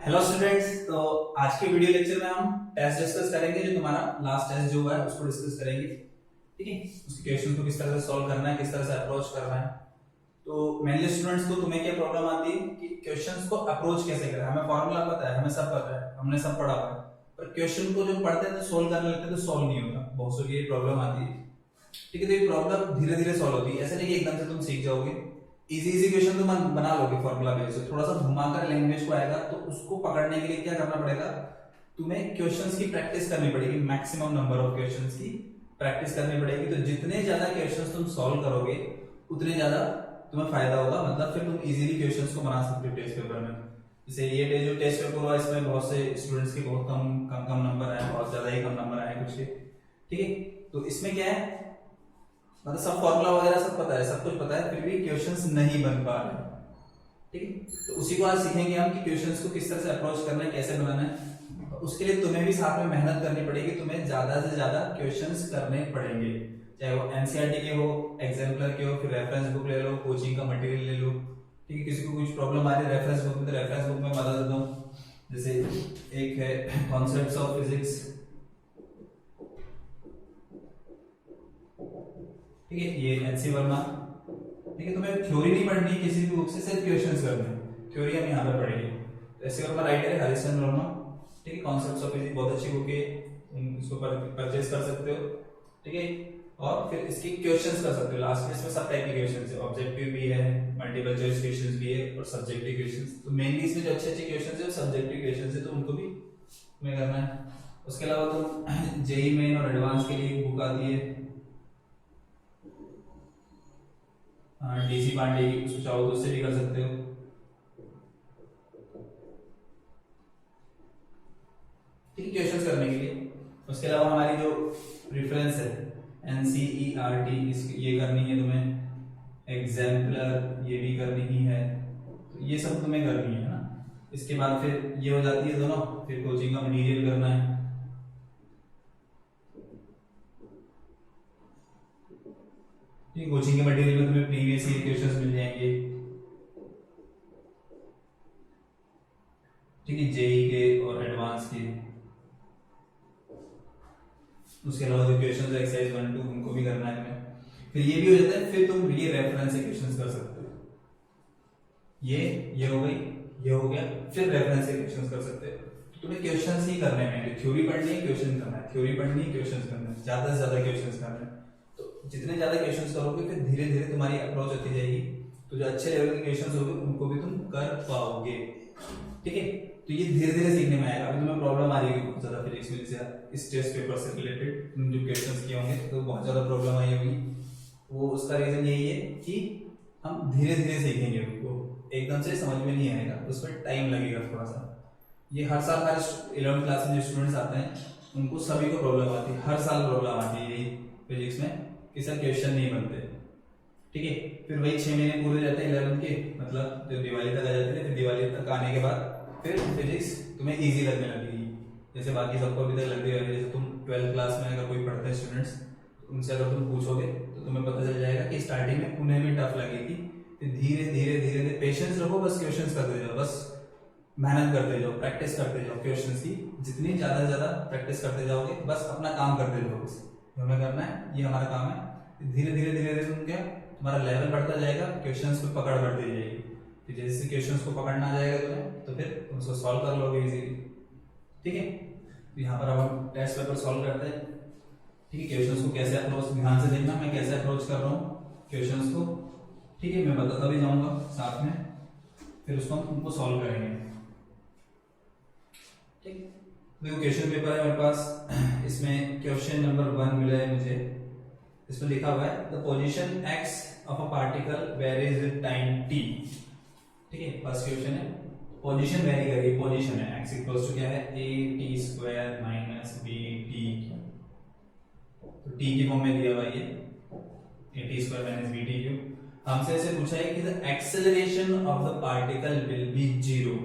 Hello students, तो आज के वीडियो लेक्चर में हम टेस्ट डिस्कस करेंगे। जो तुम्हारा लास्ट टेस्ट जो हुआ है उसको डिस्कस करेंगे। ठीक है, उसके क्वेश्चन को किस तरह से सॉल्व करना है, किस तरह से अप्रोच करना है। तो मेनली स्टूडेंट्स को तुम्हें क्या प्रॉब्लम आती है कि क्वेश्चंस को अप्रोच कैसे करें। हमें फॉर्मूला पता है, हमें सब पता है, हमने सब पढ़ा हुआ है, पर क्वेश्चन को जो पढ़ते हैं तो सोल्व करने लगते हैं तो सॉल्व नहीं होता। बहुत सौ की ये प्रॉब्लम आती है। ठीक है, तो ये प्रॉब्लम धीरे धीरे सॉल्व होती है। ऐसा नहीं कि एकदम से तुम सीख जाओगे। इजी इजी क्वेश्चन तो बना लोगे फॉर्मूला बेस से, थोड़ा सा घुमाकर लैंग्वेज को आएगा तो उसको पकड़ने के लिए क्या करना पड़ेगा, तुम्हें क्वेश्चंस की प्रैक्टिस करनी पड़ेगी। मैक्सिमम नंबर ऑफ क्वेश्चंस की प्रैक्टिस करनी पड़ेगी। तो जितने ज्यादा क्वेश्चंस तुम सॉल्व करोगे उतने ज्यादा तुम्हें फायदा होगा। मतलब फिर तुम इजीली क्वेश्चंस को बना सकते हो टेस्ट पेपर में। जैसे ये जो टेस्ट पेपर हुआ इसमें बहुत से स्टूडेंट्स के बहुत कम कम कम नंबर आए, बहुत ज्यादा ही कम नंबर आए कुछ के। ठीक है, तो इसमें क्या है, मतलब सब फॉर्मूला वगैरह सब पता है, सब कुछ पता है, फिर भी क्वेश्चंस नहीं बन पा रहे। ठीक है, तो उसी को आज सीखेंगे हम कि क्वेश्चंस को किस तरह से अप्रोच करना है, कैसे बनाना है। तो उसके लिए तुम्हें भी साथ में मेहनत करनी पड़ेगी। तुम्हें ज्यादा से ज्यादा क्वेश्चंस करने पड़ेंगे, चाहे वो एनसीईआरटी के हो, एग्जाम्पलर के हो, फिर रेफरेंस बुक ले लो, कोचिंग का मटेरियल ले लो। ठीक है, किसी को कुछ प्रॉब्लम आ रही है रेफरेंस बुक में, तो रेफरेंस बुक में मदद देता हूँ। जैसे एक है कॉन्सेप्ट्स ऑफ फिजिक्स। ठीक है, ये एनसी वर्मा। ठीक है, तुम्हें थ्योरी नहीं पढ़नी किसी भी बुक से, सिर्फ क्वेश्चंस करने हैं। थ्योरी हम यहाँ पे पढ़ेंगे। तो एनसी वर्मा राइटर है हरिश्चंद्र वर्मा। ठीक है, कॉन्सेप्ट्स ऑफ फिजिक्स बहुत अच्छी बुक है, इसको परचेज कर सकते हो। ठीक है, और फिर इसके क्वेश्चंस कर सकते हो। लास्ट में इसमें सब टाइप के क्वेश्चंस है, ऑब्जेक्टिव भी है, मल्टीपल चॉइस क्वेश्चंस भी है और सब्जेक्टिव क्वेश्चंस। तो मेनली इसमें जो अच्छे अच्छे क्वेश्चंस है वो सब्जेक्टिव क्वेश्चंस है, तो उनको भी तुम्हें करना है। उसके अलावा तुम जेईई मेन और एडवांस के लिए बुक आती है डीसी पांडे की, उसको चाहो तो उससे भी कर सकते हो। ठीक है, क्वेश्चंस करने के लिए। उसके अलावा हमारी जो रेफरेंस है एनसीईआरटी, ये करनी है तुम्हें। एग्जाम्पलर ये भी करनी ही है, तो ये सब तुम्हें करनी है ना। इसके बाद फिर ये हो जाती है दोनों, फिर कोचिंग का मटेरियल करना है। ठीक, कोचिंग के मटेरियल में तुम्हें प्रीवियस ईयर क्वेश्चंस मिल जाएंगे। ठीक है, जेई के और एडवांस के। उसके अलावा जो क्वेश्चंस एक्सरसाइज 1 2 उनको भी करना है तुम्हें। फिर ये भी हो जाता है, फिर तुम ये रेफरेंस से क्वेश्चंस कर सकते हो। ये हो गई, ये हो गया, फिर रेफरेंस से क्वेश्चंस कर सकते हो। तुम्हें क्वेश्चंस ही करने हैं, थ्योरी पढ़नी है, क्वेश्चन करना है, थ्योरी पढ़नी है, क्वेश्चंस करना है, ज्यादा से ज्यादा क्वेश्चंस करना है। तो जितने ज्यादा क्वेश्चंस करोगे फिर धीरे धीरे तुम्हारी अप्रोच होती जाएगी। तो जो अच्छे लेवल के क्वेश्चंस होंगे उनको भी तुम कर पाओगे। ठीक है, तो ये धीरे धीरे सीखने में आएगा। अभी तुम्हें प्रॉब्लम आ रही होगी बहुत ज्यादा फिजिक्स में, जैसे इस टेस्ट पेपर से रिलेटेड तुम जो क्वेश्चंस किए होंगे तो बहुत ज्यादा प्रॉब्लम आई होगी। वो उसका रीजन यही है कि हम धीरे धीरे सीखेंगे, उनको एकदम से समझ में नहीं आएगा, उसमें टाइम लगेगा थोड़ा सा। ये हर साल हर 11th क्लास में जो स्टूडेंट्स आते हैं उनको सभी को प्रॉब्लम आती है, हर साल प्रॉब्लम आती है यही फिजिक्स में कि सर क्वेश्चन नहीं बनते। ठीक है, फिर वही 6 महीने पूरे रहते हैं 11th के, मतलब जो दिवाली तक आ जाते हैं, फिर दिवाली तक आने के बाद फिर फिजिक्स तुम्हें इजी लगने लगेगी, जैसे बाकी सबको अभी तक लग रही है। जैसे तुम 12th क्लास में अगर कोई पढ़ते हैं स्टूडेंट्स, उनसे अगर तुम पूछोगे तो तुम्हें पता चल जाएगा कि स्टार्टिंग में उन्हें भी टफ लगेगी। फिर धीरे धीरे धीरे धीरे पेशेंस रखो, बस क्वेश्चंस करते जाओ, बस मेहनत करते जाओ, प्रैक्टिस करते जाओ क्वेश्चंस की। जितनी ज्यादा से ज्यादा प्रैक्टिस करते जाओगे, बस अपना काम करते जाओ, बस जो हमें करना है ये हमारा काम है। धीरे धीरे धीरे धीरे तुम क्या, तुम्हारा लेवल बढ़ता जाएगा, क्वेश्चंस को पकड़ बढ़ती जाएगी। फिर जैसे क्वेश्चंस को पकड़ना आ जाएगा तुम्हें, तो फिर तुम उसको सॉल्व कर लोगे इजीली। ठीक है, तो यहाँ पर अब हम टेस्ट पेपर सॉल्व करते हैं। ठीक है, क्वेश्चंस को कैसे अप्रोच, ध्यान से देखना मैं कैसे अप्रोच कर रहा हूँ क्वेश्चंस को। ठीक है, मैं बताता भी जाऊंगा साथ में, फिर उसको हम उनको सॉल्व करेंगे। ठीक, देखो क्वेश्चन पेपर है मेरे पास, इसमें क्वेश्चन नंबर 1 मिला है मुझे। इसमें लिखा हुआ है the position x of a particle varies with time t। ठीक है, फर्स्ट क्वेश्चन है, पोजीशन वेरी कर रही है, पोजीशन है x इक्वल्स टू क्या है, a t square minus b t। तो t की फॉर्म में दिया हुआ है ये a t square minus b t cube. हमसे ऐसे पूछा है कि the acceleration of the particle will be 0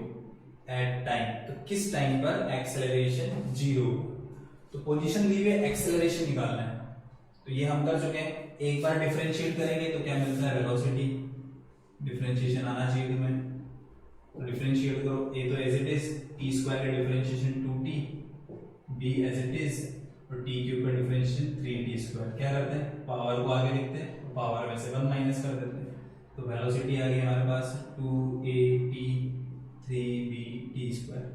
at time. तो किस टाइम पर एक्सेलरेशन 0। तो पोजीशन ली हुई है, एक्सेलरेशन निकालना है। तो ये हम कर चुके हैं। एक बार डिफरेंशिएट करेंगे तो क्या मिलता है, वेलोसिटी। डिफरेंशिएशन आना चाहिए तुम्हें। तो डिफरेंशिएट करो, a तो as it is t square का differentiation 2t, b as it is और t क्यूब का डिफरेंशिएशन 3t स्क्वायर। क्या करते हैं, पावर को आगे लिखते हैं, पावर में से 1 माइनस कर देते हैं, तो वेलोसिटी आ गई हमारे पास 2at 3b t स्क्वायर।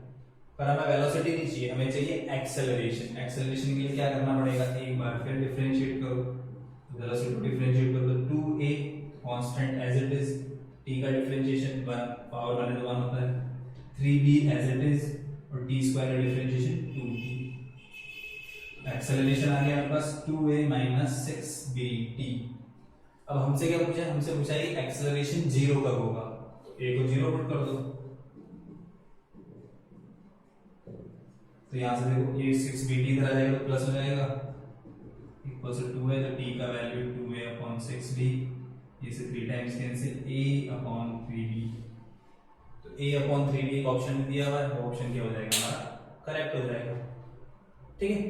पर हमें वेलोसिटी नहीं चाहिए, हमें चाहिए एक्सेलरेशन। एक्सेलरेशन के लिए क्या करना पड़ेगा, एक बार फिर डिफरेंशिएट करो, तो वेलोसिटी को डिफरेंशिएट करो तो 2a constant as it is, t का डिफरेंशिएशन 1 पावर वाले तो 1 होता है, 3b एज इट इज और t स्क्वायर का डिफरेंशिएशन 2t। एक्सेलरेशन आ गया हमारे पास 2a माइनस 6bt। अब हमसे क्या पूछा, हमसे पूछा है एक्सेलरेशन 0 कब होगा, तो a को 0 पुट कर दो, तो यहां से देखो ये 6bt इधर आ जाएगा तो प्लस हो जाएगा, इक्वल टू 2 है तो t का वैल्यू 2a अपॉन 6b, ये से 3 times cancel, a upon 3b, तो a अपॉन 3b एक ऑप्शन में दिया हुआ है, वो ऑप्शन क्या हो जाएगा हमारा करेक्ट हो जाएगा। ठीक है,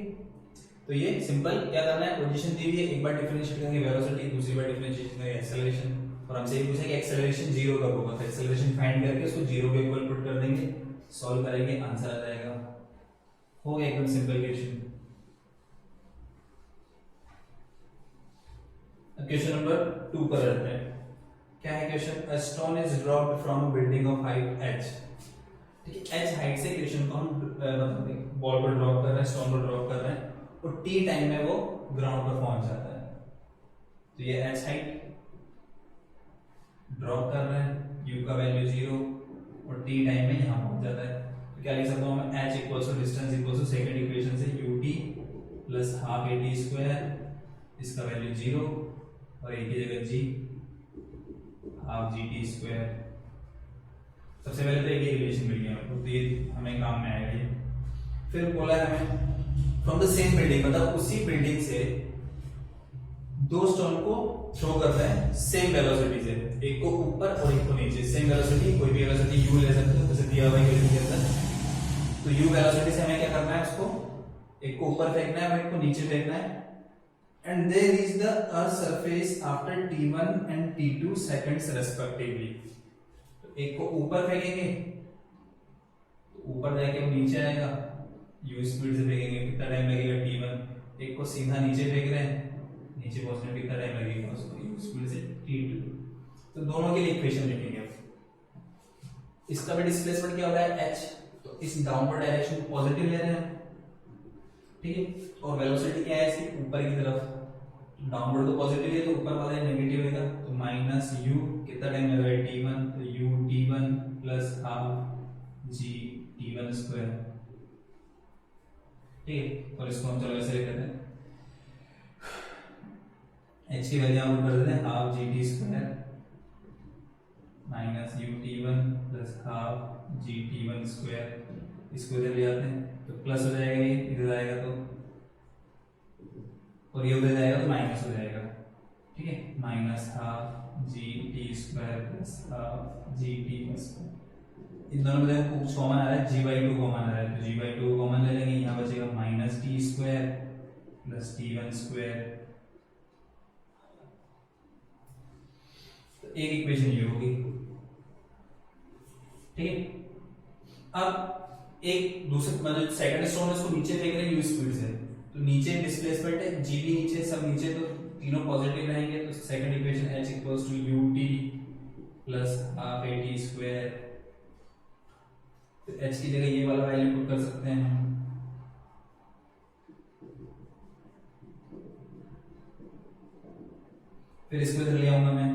तो ये सिंपल क्या करना है, पोजीशन दी हुई है, एक बार डिफरेंशिएट करेंगे वेलोसिटी, दूसरी बार डिफरेंशिएट करेंगे एक्सेलरेशन, और हमसे ये पूछा कि एक्सेलरेशन 0 कब होगा, तो एक्सेलरेशन फाइंड करके उसको 0 के इक्वल पुट कर देंगे, सॉल्व करेंगे, आंसर आ जाएगा। हो गया एकदम सिंपल क्वेश्चन। क्वेश्चन नंबर 2 पर रहते हैं। क्या है question, a stone is dropped from a building of height h। ठीक है, h हाइट से क्वेश्चन को हम बॉल को ड्रॉप कर रहे हैं, स्टोन को ड्रॉप कर रहे हैं, और t टाइम में वो ग्राउंड पर पहुंच जाता है, तो ये h हाइट ड्रॉप कर रहे हैं, u का वैल्यू 0 और t टाइम में यहां पहुंच जाता है, तो क्या लिख सकता हूं मैं, h equals to distance equals to second equation से ut plus half at square, इसका वैल्यू 0 और a की जगह g हाफ gt स्क्वायर। सबसे पहले तो एक रिलेशन मिल गया तो ये हमें काम में आएगा ये। फिर बोला है हमें फ्रॉम द सेम बिल्डिंग, मतलब उसी बिल्डिंग से दो स्टोन को थ्रो करना है सेम वेलोसिटी से, एक को ऊपर और एक को नीचे, सेम वेलोसिटी, कोई भी वेलोसिटी u ले सकते हो, जैसे दिया हुआ है के अंदर, तो u वेलोसिटी से हमें क्या करना है, उसको एक को ऊपर फेंकना है और एक को नीचे फेंकना है, and they reach the earth surface after t1 and t2 seconds respectively। तो एक को ऊपर फेंकेंगे तो ऊपर जाके वो नीचे आएगा, u स्पीड से फेंकेंगे कितना टाइम लगेगा t1, एक को सीधा नीचे फेंक रहे हैं, नीचे पहुंचने में कितना टाइम लगेगा उसको u स्पीड से t2। तो दोनों के लिए इक्वेशन लिखेंगे। इसका भी डिस्प्लेसमेंट क्या हो रहा है h, तो इस डाउनवर्ड डायरेक्शन को पॉजिटिव ले रहे हैं, ठीक है, और वेलोसिटी क्या है इसकी ऊपर की तरफ, डाउनवर्ड तो पॉजिटिव है तो ऊपर वाला नेगेटिव रहेगा, तो माइनस u कितना टाइम लग रहा है t1, तो u t1 plus half g t1 square. ठीक है, और इसको हम चलो ऐसे लिख देते हैं, h की वैल्यू हम कर देते हैं half gt square minus u t1 plus half g t1 square, इसको इधर ले आते हैं तो प्लस हो जाएगा, ये इधर आएगा तो, और ये उधर जाएगा तो माइनस हो जाएगा। ठीक है, minus half g t square plus half g t square. इन दोनों में देखो कुछ कॉमन आ रहा है, g/2 कॉमन आ रहा है, तो g/2 कॉमन ले लेंगे, यहाँ बचेगा minus T square plus t1 square. तो एक इक्वेशन ये होगी। ठीक है, अब एक दूसरे मतलब सेकंड स्टोन है उसको नीचे फेंक रहे हैं u स्पीड से, तो नीचे डिस्प्लेसमेंट है g भी नीचे सब नीचे, तो तीनों पॉजिटिव रहेंगे, तो second equation h equals to ut plus half at square, तो h की जगह ये वाला वैल्यू पुट कर सकते हैं हम, फिर इसको इधर ले आऊंगा मैं,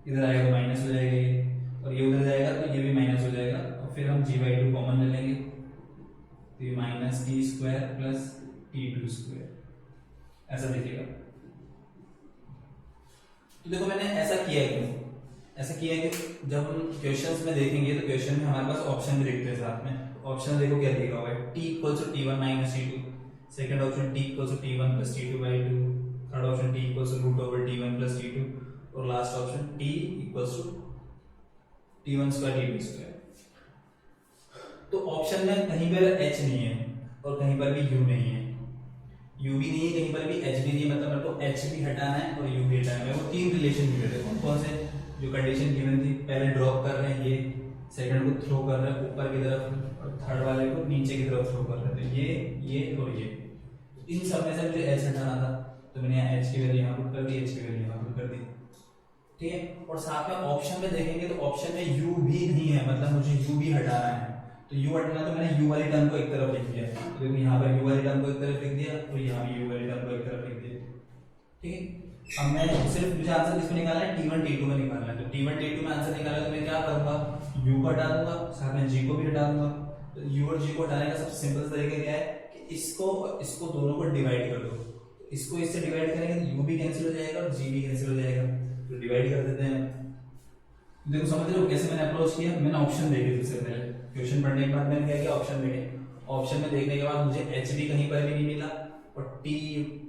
इधर आएगा तो माइनस हो जाएगा ये, और ये उधर जाएगा तो ये भी माइनस हो जाएगा, और फिर हम g/2 कॉमन ले लेंगे, तो ये minus T square plus t2 square ऐसा दिखेगा। तो देखो मैंने ऐसा किया है, क्यों ऐसा किया है कि जब हम क्वेश्चंस में देखेंगे तो क्वेश्चन में हमारे पास ऑप्शन भी दिखते हैं साथ में। ऑप्शन देखो क्या दिया हुआ है, t equals to t1 minus t2, second option t equals to t1 plus t2/2, third option t equals to root over t1 plus t2, और last option t equals to t1 square t2 square. तो option में कहीं पर h नहीं है और कहीं पर भी u नहीं है, u भी नहीं है कहीं पर भी, h भी नहीं है, मतलब मेरे को h भी हटाना है और u भी हटाना है। वो तीन रिलेशन मिले थे, कौन कौन से, जो कंडीशन गिवन थी, पहले ड्रॉप कर रहे हैं ये, सेकंड को थ्रो कर रहे हैं ऊपर की तरफ और थर्ड वाले को नीचे की तरफ थ्रो कर रहे हैं, तो ये और ये, इन सब में से मुझे एच हटाना था, तो मैंने यहाँ एच की वैल्यू यहाँ पुट कर दी, एच की वैल्यू यहाँ पुट कर दी, ठीक है। और साथ में ऑप्शन में देखेंगे तो ऑप्शन में यू भी नहीं है, मतलब मुझे यू भी हटाना है, तो यू हटाना तो मैंने यू वाली टर्म को एक तरफ लिख दिया, तो देखो यहाँ पर यू वाली टर्म को एक तरफ लिख दिया और यहाँ भी यू वाली टर्म को एक तरफ लिख दिया, ठीक है। अब मैं सिर्फ मुझे आंसर किसमें निकालना है, T1 T2 में निकालना है, तो T1 T2 में आंसर निकाला तो मैं क्या करूंगा, u को हटा दूंगा, साथ में g को भी हटा दूंगा, तो u और g को हटाने का सबसे सिंपल तरीका क्या है कि इसको और इसको दोनों को डिवाइड कर दो, तो इसको इससे डिवाइड करेंगे तो u भी कैंसिल हो जाएगा और g भी कैंसिल हो जाएगा, तो डिवाइड कर देते हैं। देखो समझ रहे हो कैसे मैंने अप्रोच किया, मैंने ऑप्शन देखे सबसे पहले, क्वेश्चन पढ़ने के बाद मैंने क्या किया, ऑप्शन देखे, ऑप्शन में देखने के बाद मुझे h भी कहीं पर भी नहीं मिला और t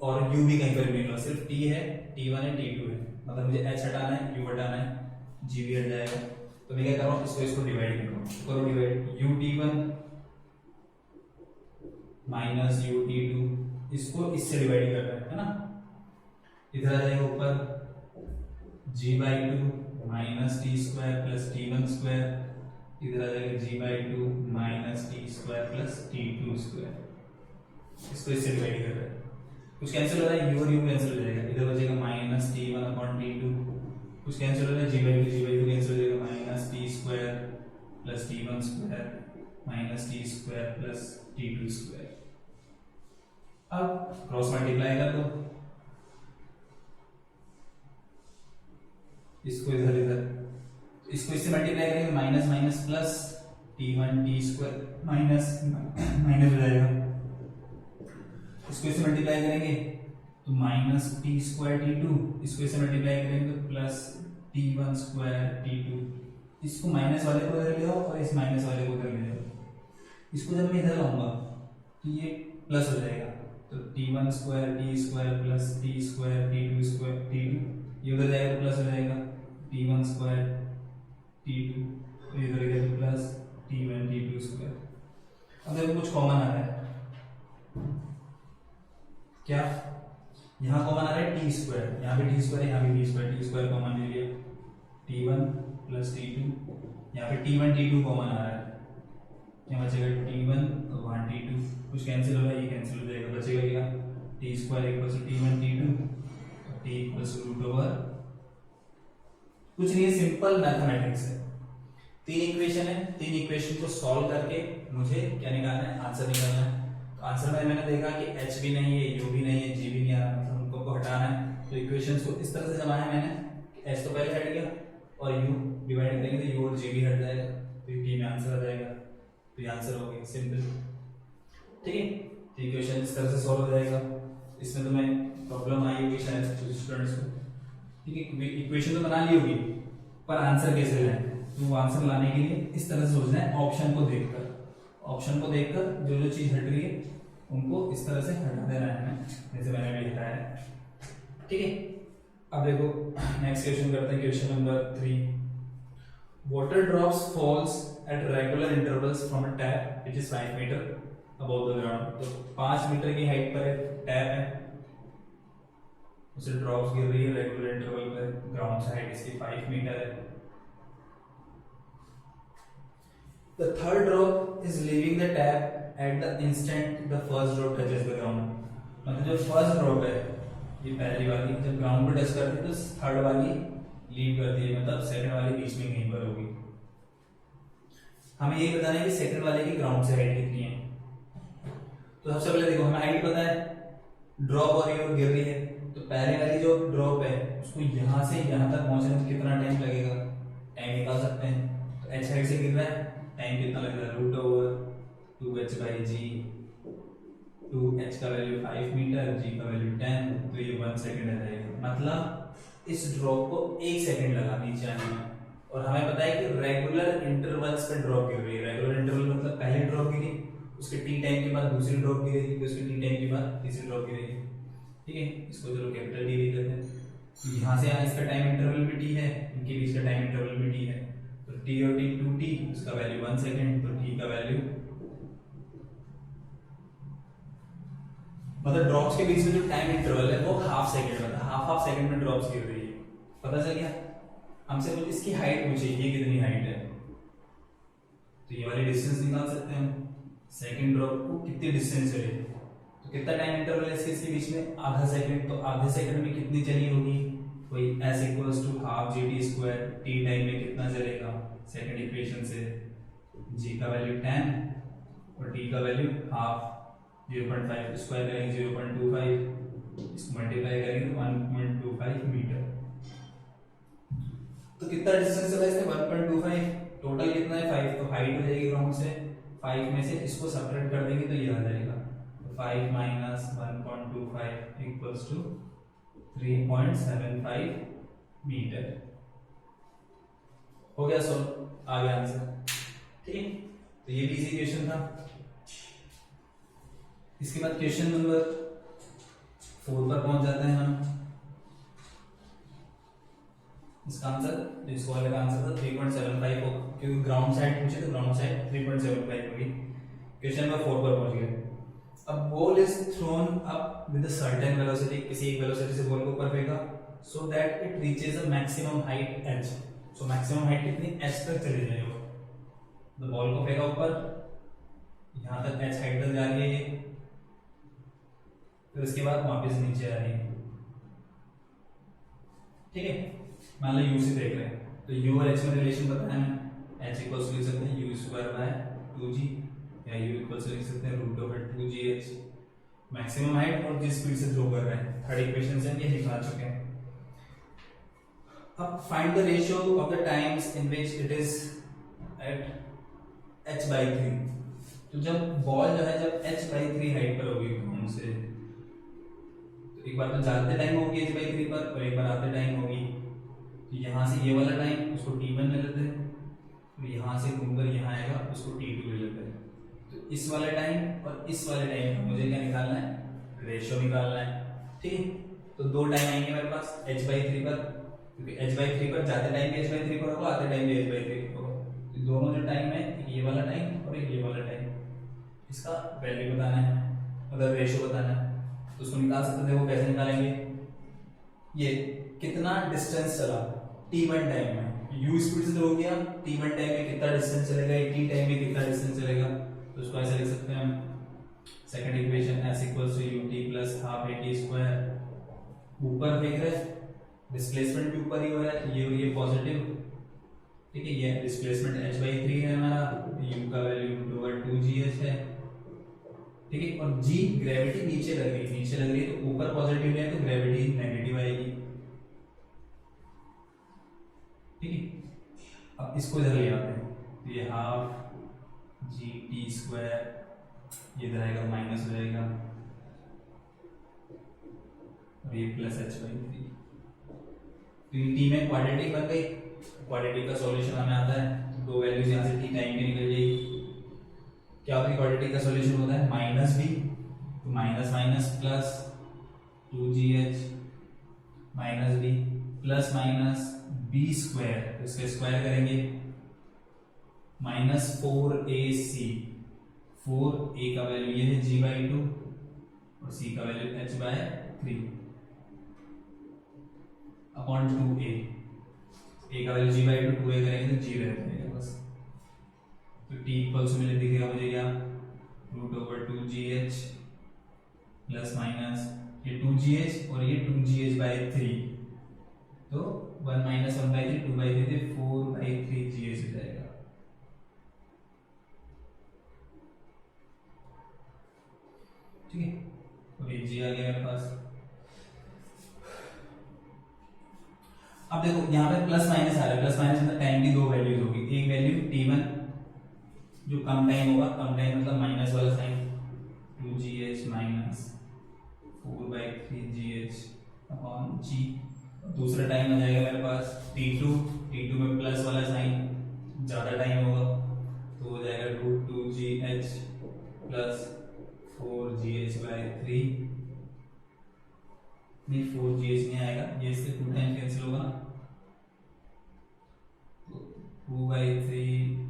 और u भी कहीं पर भी नहीं मिला, सिर्फ t है, t1 है, t2 है, मतलब मुझे h हटाना है, u हटाना है, g भी हट जाएगा, तो मैं क्या कर रहा हूँ, इसको डिवाइड कर रहा हूँ, करो डिवाइड, ut1 माइनस ut2, इसको इससे डिवाइड कर रहा है ना, इधर आ जाएगा ऊपर g/2 minus T square plus t1 square, इधर आ जाएगा g/2 minus T square plus t2 square, इसको इससे डिवाइड कर रहे हैं, कुछ कैंसिल हो रहा है, u और u कैंसिल हो जाएगा, इधर बचेगा माइनस t1 अपॉन t2, कुछ कैंसिल हो रहा है, g/2 कैंसिल हो जाएगा, minus t square plus t1 square minus t square plus t2 square. अब क्रॉस मल्टीप्लाई कर दो, इसको इधर इसको इससे मल्टीप्लाई करेंगे, minus minus plus t1 t square minus minus हो जाएगा, इसको इससे मल्टीप्लाई करेंगे तो माइनस टी स्क्वायर t2, इसको इससे मल्टीप्लाई करेंगे तो प्लस t1 स्क्वायर t2, इसको माइनस वाले को इधर ले जाओ और इस माइनस वाले को इधर ले जाओ, इसको जब मैं इधर लाऊंगा तो ये प्लस हो जाएगा, तो t1 square t square plus t square t2 square t2, ये उधर जाएगा तो प्लस हो जाएगा, t1 स्क्वायर t2 इधर इधर प्लस t1 t2 स्क्वायर। अब देखो कुछ कॉमन आ रहा है, क्या यहाँ कॉमन आ रहा है टी स्क्वायर, यहाँ भी टी स्क्वायर है, यहाँ भी टी स्क्वायर कॉमन ले लिया, t1 प्लस t2, यहाँ पे t1 t2 कॉमन आ रहा है, यहाँ बचेगा t1 और वहाँ t2, कुछ कैंसिल हो रहा है, ये कैंसिल हो जाएगा, बचेगा क्या, t square equals to t1 t2, t equals to root over, कुछ नहीं है, सिंपल मैथमेटिक्स है, तीन इक्वेशन है, तीन इक्वेशन को सॉल्व करके मुझे क्या निकालना है, आंसर निकालना है। तो आंसर में मैंने देखा कि h भी नहीं है, u भी नहीं है, g भी नहीं आ रहा, मतलब उनको को हटाना है, तो इक्वेशंस को इस तरह से जमाया मैंने, h तो पहले हट गया और u डिवाइड करेंगे तो u और g भी हट जाएगा, तो t में आंसर आ जाएगा, तो ये आंसर हो गया सिंपल, ठीक है। तो इक्वेशन इस तरह से सॉल्व हो जाएगा, इसमें तो मैं प्रॉब्लम आई होगी शायद कुछ स्टूडेंट्स को, ठीक है, इक्वेशन तो बना ली होगी पर आंसर कैसे लाएं, तो वो आंसर लाने के लिए इस तरह से सोचना है, ऑप्शन को देखकर जो जो चीज हट रही है उनको इस तरह से हटा देना है, जैसे मैंने भी हटाया है, ठीक है। अब देखो नेक्स्ट क्वेश्चन करते हैं, question number 3, water drops falls at regular intervals from a tap which is 5 metre above the ground, तो 5 मीटर की हाइट पर एक टैप है, उसे ड्रॉप्स गिर रही है रेगुलर इंटरवल पर, ग्राउंड से हाइट इसकी 5 मीटर है। The third drop is leaving the tap at the instant the first drop touches the ground, मतलब जो फर्स्ट ड्रॉप है ये पहली वाली जब ग्राउंड पे टच करती है तो थर्ड वाली लीव करती है, मतलब सेकंड वाली बीच में कहीं पर होगी। हमें ये बताना है कि सेकंड वाले की ग्राउंड से हाइट कितनी है, तो सबसे पहले देखो हमें हाइट पता है, ड्रॉप हो रही है और गिर रही है, तो पहले वाली जो ड्रॉप है उसको यहाँ से यहाँ तक पहुंचने में कितना टाइम लगेगा, टाइम निकाल सकते हैं, तो h हाइट से गिर रहा है, टाइम कितना लगेगा, रूट ओवर 2h/g, 2h का वैल्यू 5 मीटर, g का वैल्यू 10, तो ये 1 सेकंड आ जाएगा, मतलब इस ड्रॉप को 1 सेकंड लगा नीचे आने में। और हमें पता है कि रेगुलर इंटरवल्स पे ड्रॉप गिर रही है, रेगुलर इंटरवल मतलब पहले ड्रॉप गिरी, उसके t टाइम के बाद दूसरी ड्रॉप गिरेगी, फिर उसके t टाइम के बाद तीसरी ड्रॉप गिरेगी, ठीक है। इसको चलो कैपिटल D लिख लेते हैं, यहाँ से यहाँ इसका टाइम इंटरवल भी t है, इनके बीच का टाइम इंटरवल भी t है, तो t और t 2t, उसका वैल्यू 1 सेकंड, तो t का वैल्यू मतलब ड्रॉप्स के बीच में जो टाइम इंटरवल है वो हाफ सेकंड, मतलब हाफ सेकंड में ड्रॉप्स गिर रही है, पता चल गया। हमसे कुछ इसकी हाइट पूछे, ये कितनी हाइट है, तो ये वाली डिस्टेंस निकाल सकते हैं हम। सेकंड ड्रॉप को कितनी डिस्टेंस चले, तो कितना टाइम इंटरवल है इसके बीच में, आधा सेकंड, तो आधे सेकंड में कितनी चली होगी, वही s equals to half g t square, t time में कितना चलेगा, सेकंड इक्वेशन से g का वैल्यू 10 और t का वैल्यू हाफ, 0.5 स्क्वायर करेंगे 0.25, इसको मल्टीप्लाई करेंगे तो 1.25 मीटर। तो कितना डिस्टेंस चला इसने, 1.25, टोटल कितना है 5, तो हाइट हो जाएगी ग्राउंड से 5 में से इसको सब्ट्रैक्ट कर देंगे तो ये आ जाएगा, तो 5 माइनस 1.25 इक्वल्स टू 3.75 मीटर। हो गया सॉल्व, आ गया आंसर। ठीक है, तो ये भी इजी क्वेश्चन था। इसके बाद क्वेश्चन नंबर 4 पर पहुंच जाते हैं हम। इसका आंसर, इस वाले का आंसर था 3.75 हो, क्योंकि ग्राउंड साइड पूछे तो ग्राउंड साइड 3.75 होगी। क्वेश्चन नंबर 4 पर पहुंच गए। अब ball is throne up with a certain velocity, किसी एक वेलोसिटी से बॉल को ऊपर फेंका, so that it reaches a maximum height h। So maximum height कितनी, h तक चली जाएगी। तो बॉल को फेंका ऊपर, यहां तक h हाइट तक जा रही है ये, फिर उसके बाद वापस नीचे आ रही है। ठीक है, मान लो u से देख रहे हैं, तो u और h में रिलेशन पता है हमें, h इक्वल्स लिख सकते हैं u स्क्वायर बाय 2g, या u इक्वल्स लिख सकते हैं root over 2gh। Maximum height और जिस स्पीड से थ्रो कर रहे हैं, थर्ड इक्वेशन से हम ये निकाल चुके हैं। अब find the ratio of the times in which it is at h/3। तो जब बॉल जो है जब h/3 हाइट पर होगी ग्राउंड से, तो एक बार तो जाते टाइम होगी h/3 पर और एक बार आते टाइम होगी। तो यहाँ से ये वाला टाइम उसको t1 ले लेते हैं, तो यहाँ से घूमकर यहाँ आएगा उसको t2 ले लेते हैं। तो इस वाले टाइम और इस वाले टाइम का मुझे क्या निकालना है, रेशियो निकालना है। ठीक है, तो दो टाइम आएंगे मेरे पास h/3 पर, क्योंकि h/3 पर जाते टाइम भी h/3 पर होगा, आते टाइम भी h/3 होगा। तो दोनों जो टाइम है, एक ये वाला टाइम और एक ये वाला टाइम, इसका वैल्यू बताना है, मतलब रेशियो बताना है। तो उसको निकाल सकते थे, वो कैसे निकालेंगे, ये कितना डिस्टेंस चला t1 टाइम में, u स्पीड से हो गया, t1 टाइम में कितना डिस्टेंस चलेगा, t टाइम में कितना डिस्टेंस चलेगा। तो उसको ऐसे लिख सकते हैं हम, second equation s equals to ut plus half at square, ऊपर फेंक रहे, डिस्प्लेसमेंट भी ऊपर ही हो रहा है, ये पॉजिटिव। ठीक है, ये डिस्प्लेसमेंट h/3 है हमारा, u का वैल्यू ओवर 2gh है। ठीक है, और g ग्रेविटी नीचे लग रही है, तो ऊपर पॉजिटिव है तो ग्रेविटी नेगेटिव आएगी। ठीक है, अब इसको इधर ले आते हैं, तो ये हाफ जी टी स्क्वायर इधर आएगा, माइनस हो जाएगा, और ये प्लस h/3। तो ये टी में क्वाड्रेटिक बन गई। क्वाड्रेटिक का सॉल्यूशन हमें आता है, तो दो वैल्यूज यहाँ से टी टाइम की निकल जाएगी। क्या होता है क्वाड्रेटिक का सॉल्यूशन होता है माइनस बी, तो minus minus plus 2gh minus b plus minus b square, तो इसका स्क्वायर करेंगे माइनस 4ac, 4a का वैल्यू ये है g/2 और c का value h/3 upon 2a, a का वैल्यू g/2, 2a करेंगे तो g रह जाएगा बस। तो t इक्वल्स में दिखेगा मुझे क्या, root over 2gh plus minus ये 2gh और ये 2gh/3, तो 1 माइनस 1/3 2/3 थे 4/3gh हो जाएगा। ठीक है, और ये g आ गया मेरे पास। अब देखो यहाँ पे प्लस माइनस आ रहा है, प्लस माइनस मतलब टाइम की दो वैल्यूज होगी, एक वैल्यू t1 जो कम टाइम होगा, कम टाइम मतलब माइनस वाला sign 2gh minus 4/3gh upon g, दूसरा टाइम आ जाएगा मेरे पास t2, t2 में प्लस वाला साइन ज्यादा टाइम होगा, तो हो जाएगा रूट 2gh प्लस 4gh/3, नहीं 4gh नहीं आएगा, ये इससे 2 टाइम कैंसिल होगा ना, तो 2/3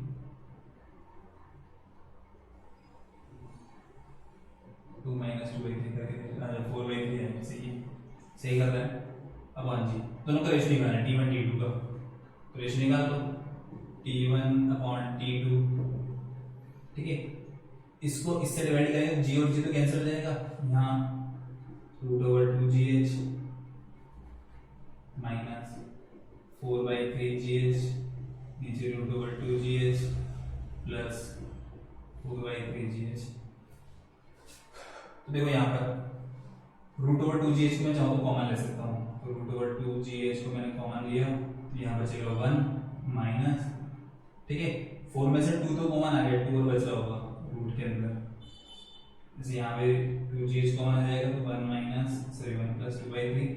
2 माइनस 2/3 करके 4/3 है, सही कर रहे हैं। अब हाँ जी, दोनों का रेशियो निकालना है t1 t2 का, रेशियो निकाल लो T1/T2, ठीक है। इसको इससे डिवाइड करेंगे, जी और जी तो कैंसिल हो जाएगा, यहाँ √2GH माइनस 4/3GH, नीचे √2GH प्लस 4/3GH। तो देखो यहाँ पर √2GH को मैं चाहूँ तो कॉमन ले सकता हूँ, तो √2GH को मैंने कॉमन लिया, यहाँ बचेगा 1 माइनस, ठीक है, 4 में से 2 तो कॉमन आ गया, 2 और बच रहा होगा रूट के अंदर, जैसे यहाँ पे 2GH कॉमन आ जाएगा तो 1 + 2/3,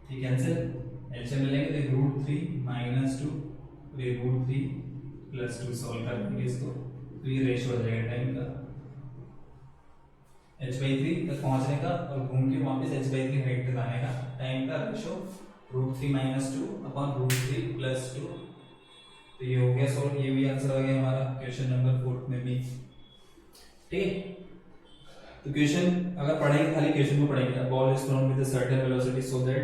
ठीक, कैंसिल, एलसीएम ले लेंगे तो √3 - 2 और ये √3 + 2 सॉल्व कर देंगे इसको, तो ये रेशियो हो जाएगा टाइम का h/3 तक पहुंचने का और घूम के वापस h/3 हाइट तक आने का टाइम का रेशियो √3 - 2/√3 + 2। तो ये हो गया सॉल्व, ये भी आंसर आ गया हमारा क्वेश्चन नंबर 4 में भी, ठीक है। तो क्वेश्चन अगर पढ़ेंगे, खाली क्वेश्चन को पढ़ेंगे, ball is throne with a certain velocity so that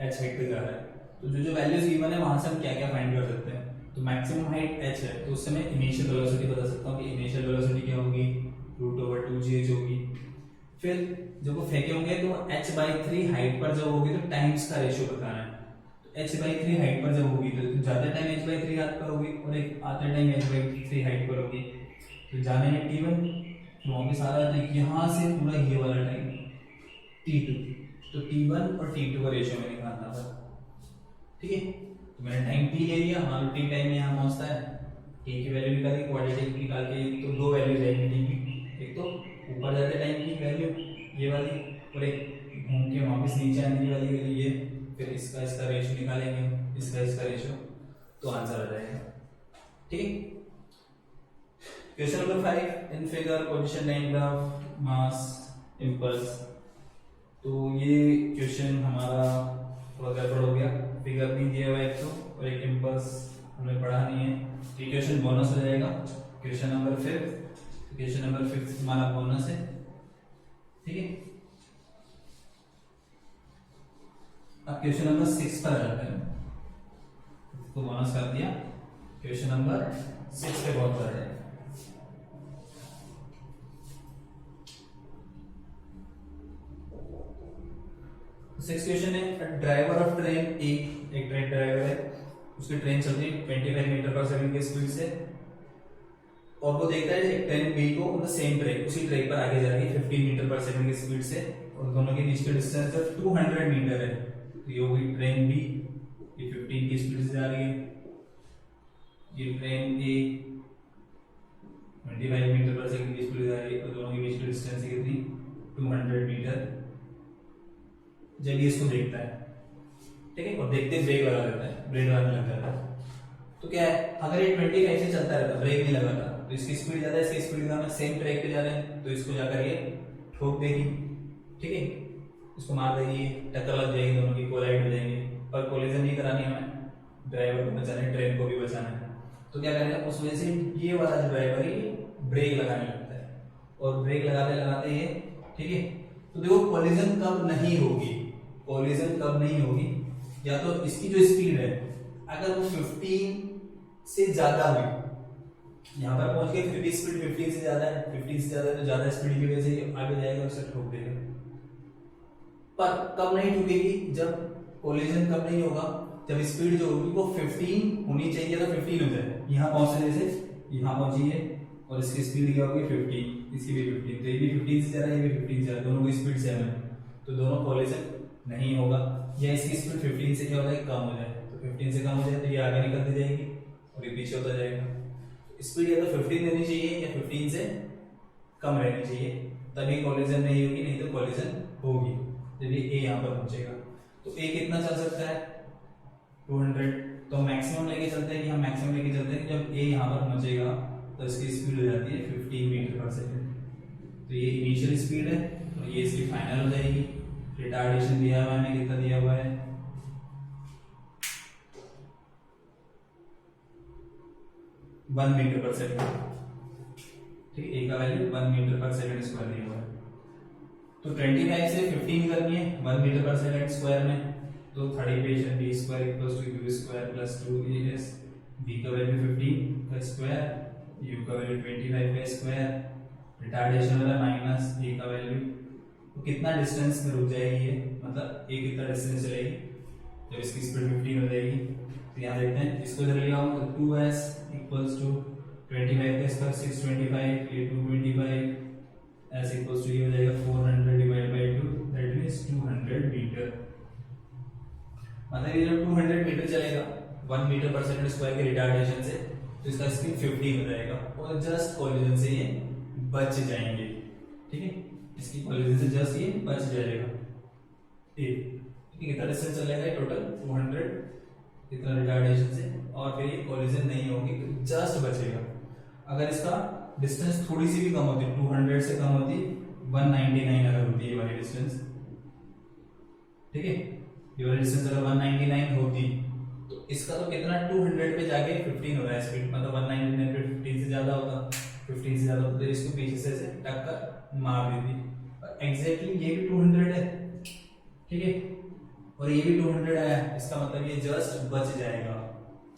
h height पे जा रहा है, तो जो जो वैल्यूज गिवन है वहां से हम क्या क्या फाइंड कर सकते हैं। तो मैक्सिमम हाइट h है, तो उससे मैं इनिशियल वेलोसिटी बता सकता हूं कि इनिशियल वेलोसिटी क्या होगी, √2GH होगी। फिर जब वो फेंके होंगे तो h/3 हाइट पर जब होगी तो टाइम्स का रेशियो बताना है, तो h/3 हाइट पर जब होगी तो ज्यादा टाइम h/3 हाइट पर होगी और एक आते टाइम h/3 हाइट पर होगी, तो जाने में T1 तो वापस आ रहा है, तो यहाँ से पूरा ये वाला टाइम T2, तो T1 और T2 का रेशियो मैंने निकालना था, ठीक है। तो मैंने टाइम T ले लिया, मान लो T टाइम में यहाँ पहुँचता है, T की वैल्यू निकाली, क्वाड्रेटिक निकाल के तो दो वैल्यू जाएगी T की, एक तो ऊपर जाते टाइम की वैल्यू ये वाली और एक घूम के वापस नीचे आने वाली वैल्यू ये, फिर इसका रेशियो निकालेंगे, इसका रेशियो, तो आंसर आ जाएगा, ठीक है। Question number 5, in figure position diagram mass impulse. तो ये क्वेश्चन हमारा थोड़ा गड़बड़ हो गया, फिगर नहीं दिया हुआ एक तो, और एक इंपल्स हमें पढ़ा नहीं है, ये क्वेश्चन बोनस हो जाएगा। क्वेश्चन नंबर 5 हमारा बोनस है, ठीक है। अब क्वेश्चन नंबर 6 पर आ जाते हैं, तो बोनस कर दिया, क्वेश्चन नंबर 6 पे बहुत आ जाएगा। सिक्स क्वेश्चन है, ड्राइवर ऑफ ट्रेन एक ट्रेन ड्राइवर है, उसकी ट्रेन चल रही है 25 मीटर/सेकंड की स्पीड से, और वो देखता है एक ट्रेन बी को सेम ट्रैक उसी ट्रैक पर आगे जा रही है 15 मीटर/सेकंड की स्पीड से, और दोनों के बीच का डिस्टेंस 200 मीटर है, तो ये होगी ट्रेन बी, ये 15 की स्पीड से जा रही है, ये ट्रेन ए 25 मीटर/सेकंड की स्पीड से जा रही है, और दोनों के बीच की डिस्टेंस कितनी 200 मीटर। जब ये इसको देखता है, ठीक है, और देखते ब्रेक लगा देता है, ब्रेक लगाने लग जाता है, तो क्या है, अगर ये 25 से चलता रहता, ब्रेक नहीं लगाता, तो इसकी स्पीड ज्यादा है, इसकी स्पीड कम है, सेम ट्रैक पे जा रहे हैं, तो इसको जाकर ये ठोक देगी, ठीक है, इसको मार देगी, टक्कर लग जाएगी, दोनों की कोलाइड हो जाएंगे, पर कोलिजन नहीं करानी हमें, ड्राइवर को बचाना है, ट्रेन को भी बचाना है, तो क्या करेगा, उस वजह से ये वाला जो ड्राइवर है ब्रेक लगाने लगता है, और ब्रेक लगाते लगाते ये, ठीक है, तो देखो कोलिजन कब नहीं होगी, कोलिजन कब नहीं होगी, या तो इसकी जो स्पीड है अगर वो 15 से ज्यादा हुई, यहाँ पर पहुंच गए, फिर भी स्पीड 15 से ज्यादा है, 15 से ज्यादा है तो ज्यादा स्पीड की वजह से आगे जाएगा, उसे ठोक देगा। पर कब नहीं ठोकेगी, जब कोलिजन कब नहीं होगा, जब स्पीड जो होगी वो 15 होनी चाहिए, तो 15 हो जाए, यहाँ पहुंचने से यहाँ पहुंची है, और इसकी स्पीड क्या होगी 15, इसकी भी 15, तो ये भी 15 से ज्यादा, ये भी 15 से ज्यादा, दोनों की स्पीड सेम है, तो दोनों कोलिजन नहीं होगा, या इसकी स्पीड 15 से क्या हो जाए, कम हो जाए, तो 15 से कम हो जाए तो ये आगे निकलती जाएगी और ये पीछे होता जाएगा, स्पीड या तो 15 रहनी चाहिए या 15 से कम रहनी चाहिए, तभी कोलिजन नहीं होगी, नहीं तो कोलिजन होगी जब ये ए यहाँ पर पहुंचेगा। तो ए कितना चल सकता है 200, तो मैक्सिमम लेके चलते हैं कि हम मैक्सिमम लेके चलते हैं कि जब ए यहाँ पर पहुंचेगा तो इसकी स्पीड हो जाती है 15 मीटर/सेकंड, तो ये इनिशियल स्पीड है और ये इसकी फाइनल हो जाएगी। रिटार्डेशन दिया हुआ है, कितना दिया हुआ है 1 मीटर/सेकंड, ठीक है, ए का वैल्यू 1 मीटर/सेकंड स्क्वायर दिया हुआ है, तो 25 से 15 करनी है 1 मीटर/सेकंड स्क्वायर में, तो third equation b square equals to u square plus 2as, b का वैल्यू 15 का स्क्वायर, यू का वैल्यू 25 का स्क्वायर, रिटार्डेशन वाला माइनस ए का वैल्यू। तो कितना डिस्टेंस में रुक जाएगी ये, मतलब ए कितना डिस्टेंस चलेगी जब इसकी स्पीड 15 हो जाएगी। तो यहाँ देखते हैं, इसको इधर लिया हो तो 2s इक्वल्स टू 25 का स्क्वायर 625, ये 225, s इक्वल्स टू ये हो जाएगा 400 divide by 2, that means 200 metre. मतलब ये जब 200 मीटर चलेगा 1 मीटर पर सेकंड स्क्वायर के रिटार्डेशन से, तो इसका स्पीड 15 हो जाएगा और जस्ट कोलिजन से ये बच जाएंगे। ठीक है, इसकी कोलिजन से जस्ट ये बच जाएगा। कितना डिस्टेंस चलेगा टोटल 200, कितना रिटार्डेशन से, और फिर ये कोलिजन नहीं होगी तो जस्ट बचेगा। अगर इसका डिस्टेंस थोड़ी सी भी कम होती, 200 से कम होती, 199 अगर होती है वाली डिस्टेंस, ठीक है, ये वाली डिस्टेंस अगर 199 होती तो इसका तो कितना 200 पे जाके 15 हो रहा है स्पीड, मतलब 199 पे 15 से ज्यादा होता, 15 से ज्यादा होता तो इसको पीछे से टक्कर मार देती। और एग्जैक्टली ये भी 200 है, ठीक है, और ये भी 200 आया, इसका मतलब ये जस्ट बच जाएगा,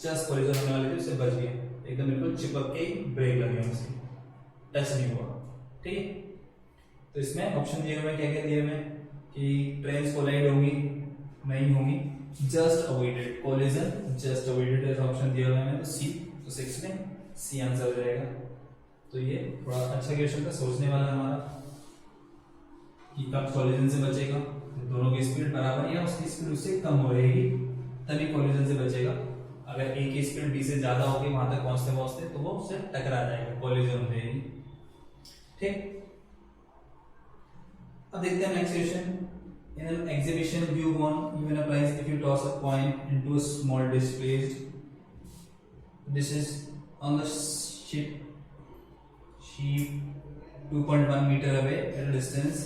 जस्ट कोलिजन होने वाली थी उससे बच गया, एकदम बिल्कुल चिपक के ब्रेक लगे उसकी, टच नहीं हुआ। ठीक है, तो इसमें ऑप्शन दिए हुए क्या क्या दिए हुए कि ट्रेन्स कोलाइड होंगी, नहीं होंगी, just avoided, collision just avoided ऐसा ऑप्शन दिया हुआ है, तो सी, तो 6 में सी आंसर हो जाएगा। तो ये थोड़ा अच्छा क्वेश्चन था, सोचने वाला हमारा कि कब कोलिजन से बचेगा, दोनों की स्पीड बराबर या उसकी स्पीड उससे कम हो रहेगी तभी कोलिजन से बचेगा। अगर ए की स्पीड बी से ज्यादा होगी वहां तक पहुंचते पहुंचते तो वो उससे टकरा जाएगा, कोलिजन हो जाएगी। ठीक, अब देखते हैं next question. In an exhibition view one even applies if you toss a coin into a small displaced, this is on the sheet 2.1 meter away at a distance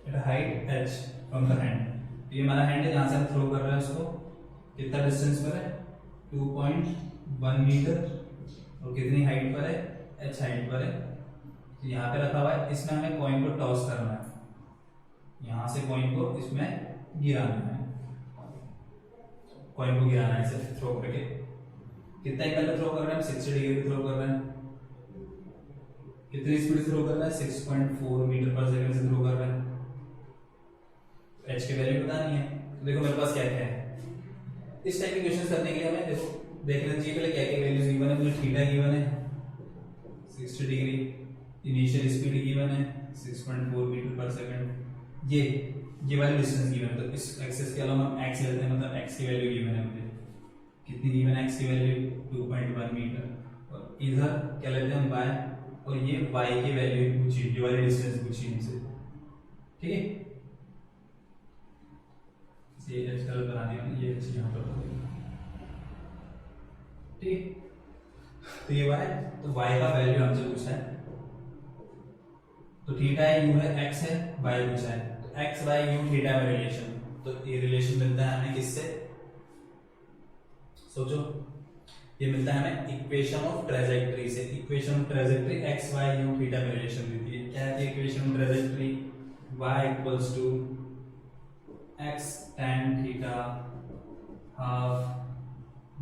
at a height h from the hand। ये हमारा hand है जहां से हम throw कर रहे हैं उसको, कितना डिस्टेंस पर है 2.1 मीटर, और कितनी हाइट पर है h हाइट पर है। तो यहाँ पे रखा हुआ है, इसमें हमें कॉइन को टॉस करना है, यहां से कॉइन को इसमें गिराना है, कॉइन को गिराना है इसे थ्रो करके। कितना एंगल में थ्रो कर रहे हैं, 60 डिग्री पे थ्रो कर रहे हैं। कितनी स्पीड से थ्रो कर रहे हैं, 6.4 मीटर पर सेकंड से थ्रो कर रहे हैं। एच की वैल्यू बतानी है, तो देखो मेरे पास क्या क्या है। इस टाइप के क्वेश्चन करने के लिए हमें देखो देख लेना चाहिए पहले क्या क्या वैल्यूज गिवन है। मुझे थीटा गिवन है 60 डिग्री, इनिशियल स्पीड गिवन है 6.4 मीटर पर सेकंड, ये वाली डिस्टेंस गिवन है। तो इस एक्सिस के अलावा हम एक्स लेते हैं, मतलब एक्स की वैल्यू गिवन है मुझे, कितनी गिवन है एक्स की वैल्यू 2.1 मीटर, और इधर क्या लेते हैं हम वाई, और ये वाई की वैल्यू पूछी, ये वाली डिस्टेंस पूछी हमसे। ठीक है, ये एच कलर बना दिया मैंने, ये एच यहाँ पर बना दिया। ठीक, तो ये वाई, तो वाई का वैल्यू हमसे पूछा है, तो थीटा है, यू है, एक्स है, वाई पूछा है, तो एक्स वाई यू थीटा में रिलेशन, तो ये रिलेशन मिलता है हमें किससे, सोचो, ये मिलता है हमें इक्वेशन ऑफ ट्रेजेक्टरी से। Equation of trajectory x y u theta में रिलेशन देती है। क्या है equation of trajectory, y equals to x tan theta half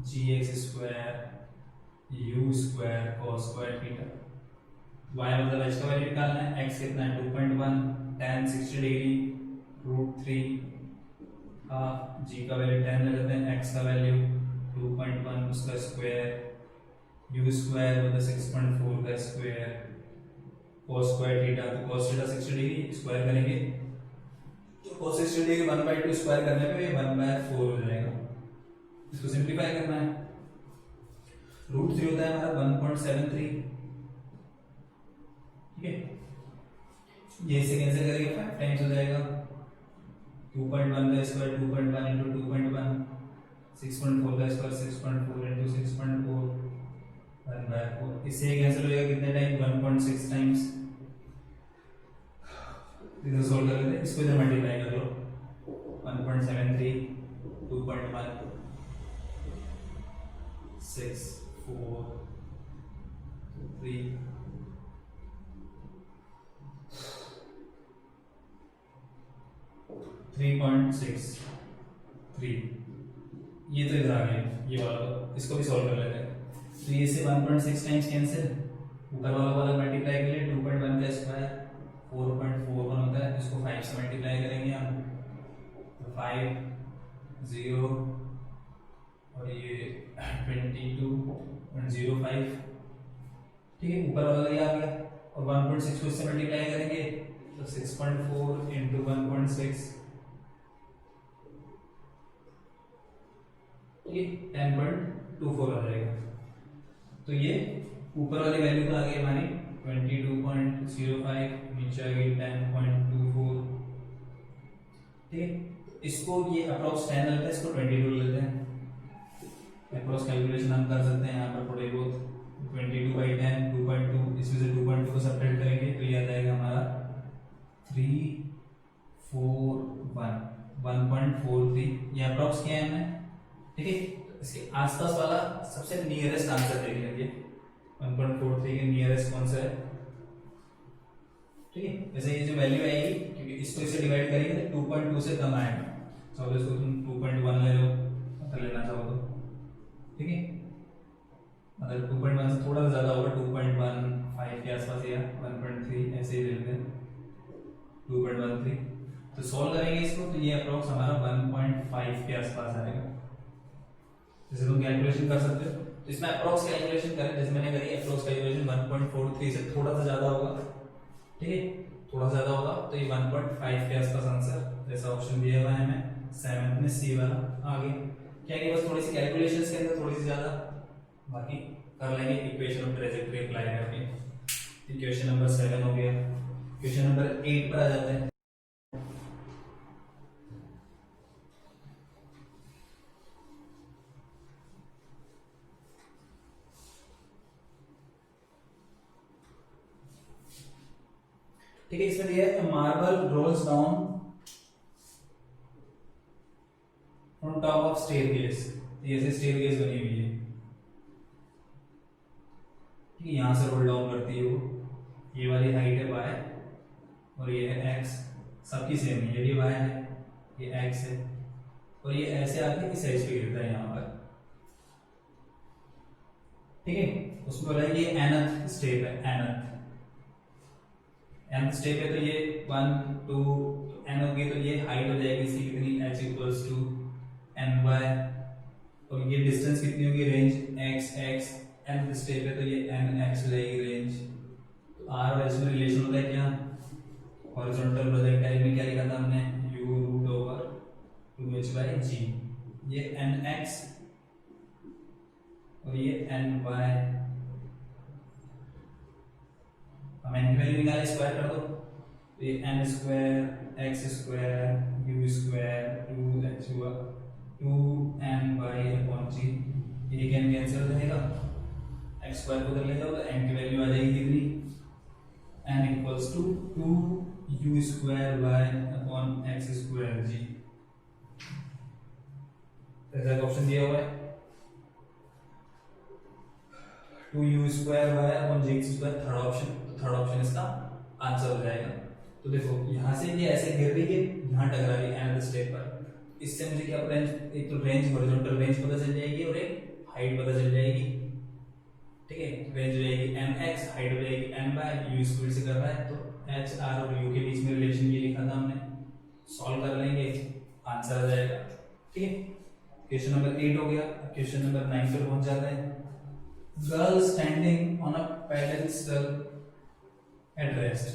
g x square u square cos square theta. y मतलब h का वैल्यू निकालना है, x कितना है 2.1, tan 60 डिग्री √3 हाफ g का वैल्यू 10 ले लेते हैं, x का वैल्यू 2.1 उसका स्क्वायर, u स्क्वायर मतलब 6.4 का स्क्वायर, cos स्क्वायर थीटा, तो cos थीटा 60 डिग्री स्क्वायर करेंगे तो cos 60 डिग्री 1/2 स्क्वायर करने पे 1/4 हो जाएगा। इसको सिंपलीफाई करना है, √3 होता है हमारा 1.73, ठीक है, ये इसे कैंसिल करेंगे 5 टाइम्स हो जाएगा, 2.1 का स्क्वायर 2.1 इंटू 2.1, 6.4 का स्क्वायर 6.4 इंटू 6.4 1/4, इससे कैंसिल हो जाएगा कितने टाइम 1.6 टाइम्स। इधर सॉल्व कर लेते हैं, इसको इधर मल्टीप्लाई कर लो 1.73 2.1 6 4 3 3.6 3, ये तो इधर आ गया, ये वाला तो इसको भी सॉल्व कर लेते हैं। तो ये से 1.6 टाइम्स कैंसिल, ऊपर वाला मल्टीप्लाई कर लिए 2.1 का स्क्वायर 4.41 होता है, इसको 5 से मल्टीप्लाई करेंगे हम तो 5 0 और ये 22.05, ठीक है, ऊपर वाला ये आ गया और 1.6 को इससे मल्टीप्लाई करेंगे तो 6.4 इंटू 1.6, ये 10.24 आ जाएगा। तो ये ऊपर वाली वैल्यू तो आ गई हमारी 22.05, नीचे आ गई 10.24, ठीक है। इसको ये अप्रॉक्स 10 लेते हैं, इसको 22 लेते हैं, अप्रॉक्स कैलकुलेशन हम कर सकते हैं यहाँ पर थोड़े बहुत। 22/10 2.2, इसमें से 2.2 को सब्ट्रैक्ट करेंगे तो ये आ जाएगा हमारा 341 1.43, ये अप्रॉक्स किया है हमने, ठीक है। इसके आसपास वाला सबसे नियरेस्ट आंसर देख लेंगे, 1.43 के नियरेस्ट कौन सा है, ठीक है। जैसे ये जो वैल्यू आएगी, क्योंकि इसको इससे डिवाइड करेंगे तो 2.2 से कम आएगा, सपोज इसको तुम 2.1 ले लो अगर लेना चाहो तो, ठीक है। अगर 2.1 से थोड़ा ज्यादा होगा 2.15 के आसपास या 1.3 ऐसे ही ले लेते हैं 2.13, तो सॉल्व करेंगे इसको तो ये अप्रॉक्स हमारा 1.5 के आसपास आएगा। जैसे तुम कैलकुलेशन कर सकते हो, तो इसमें अप्रॉक्स कैलकुलेशन करें, जैसे मैंने करी अप्रॉक्स कैलकुलेशन 1.43 से थोड़ा सा ज्यादा होगा, ठीक है, थोड़ा ज्यादा होगा तो ये 1.5 के आसपास आंसर, जैसा ऑप्शन दिया हुआ है हमें 7th में सी वाला आगे क्या कि बस थोड़ी सी कैलकुलेशंस के अंदर थोड़ी सी ज्यादा, बाकी कर लेंगे इक्वेशन ऑफ ट्रेजेक्टरी अप्लाई करके। इक्वेशन नंबर 7 हो गया, क्वेश्चन नंबर 8 पर आ जाते हैं। ठीक है, इसमें दिया है marble rolls down from top of staircase, ये ऐसे स्टेयरकेस बनी हुई है, ठीक है, यहां से रोल डाउन करती है वो, ये वाली हाइट है y और ये है x, सबकी सेम है, ये भी y है ये x है और ये ऐसे आके इस एज पे गिरता है यहाँ पर, ठीक है। उसमें बोला है ये nth स्टेप है, nth स्टेप है तो ये 1 2 n होगी तो ये हाइट हो जाएगी इसकी कितनी h इक्वल्स टू ny और ये डिस्टेंस कितनी होगी range x x, nth step है तो ये nx हो जाएगी रेंज। तो r और h में रिलेशन होता है क्या, हॉरिजॉन्टल प्रोजेक्टाइल में क्या लिखा था हमने u√2h/g, ये nx और ये ny, हम n की वैल्यू निकाले स्क्वायर कर दो तो ये n square x square u square 2h हुआ 2ny/g, ये n कैंसिल हो जाएगा, x स्क्वायर को उधर ले जाओ तो n की वैल्यू आ जाएगी कितनी n equals to 2u square y/x square g, ऐसा ऑप्शन दिया हुआ है 2u square y/g square, third option, तो थर्ड ऑप्शन इसका आंसर हो जाएगा। तो देखो यहाँ से ये ऐसे गिर रही है, यहाँ टकरा रही है nth स्टेप पर, इससे मुझे क्या रेंज, एक तो रेंज हॉरिजॉन्टल रेंज पता चल जाएगी और एक हाइट पता चल जाएगी, ठीक है। रेंज हो जाएगी nx, हाइट हो जाएगी ny, u स्पीड से कर रहा है तो h r और u के बीच में रिलेशन ये लिखा था हमने, सॉल्व कर लेंगे आंसर आ जाएगा, ठीक है। क्वेश्चन नंबर 8 हो गया, क्वेश्चन नंबर 9 पर पहुंच जाते हैं। Girl standing on a pedestal at rest,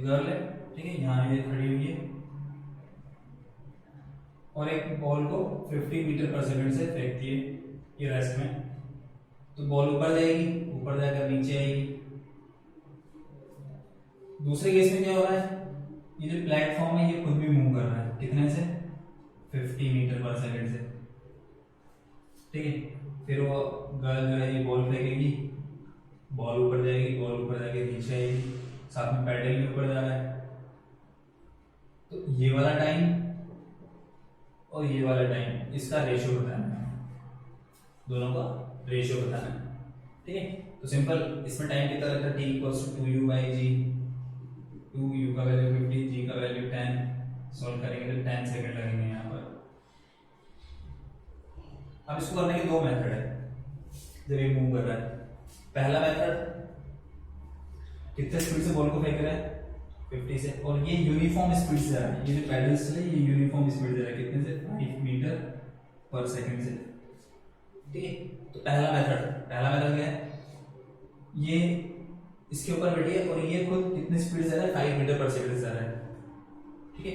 girl है, ठीक है, यहाँ ये खड़ी हुई है और एक बॉल को 50 मीटर पर सेकंड से फेंकती है ये रेस्ट में, तो बॉल ऊपर जाएगी, ऊपर जाकर नीचे आएगी। दूसरे केस में क्या हो रहा है, ये जो प्लेटफॉर्म है ये खुद भी मूव कर रहा है, कितने से 50 मीटर पर सेकंड से, ठीक है। फिर वो गर्ल जो है ये बॉल फेंकेगी, बॉल ऊपर जाएगी, बॉल ऊपर जाके नीचे आएगी, साथ में पैडल भी ऊपर जा रहा है, तो ये वाला टाइम और ये वाला टाइम इसका रेशियो बताना है, दोनों का रेशियो बताना है, ठीक है। तो सिंपल इसमें टाइम कितना लगता है, t equals to 2u by g, 2u का वैल्यू 50, g का वैल्यू 10, सॉल्व करेंगे तो 10 सेकंड लगेंगे यहाँ पर। अब इसको करने के दो मेथड है जब ये मूव कर रहा है। पहला मेथड कितने स्पीड से बॉल को फेंक रहा है, 50 से, और ये यूनिफॉर्म स्पीड से आ रहा है, ये जो पैडल्स चले ये यूनिफॉर्म स्पीड से आ रहा है, कितने से, 5 मीटर पर सेकंड से। ठीक है। तो पहला मेथड क्या है, ये इसके ऊपर बैठी है और ये खुद कितने स्पीड से आ रहा है, 5 मीटर पर सेकंड से आ रहा है। ठीक है।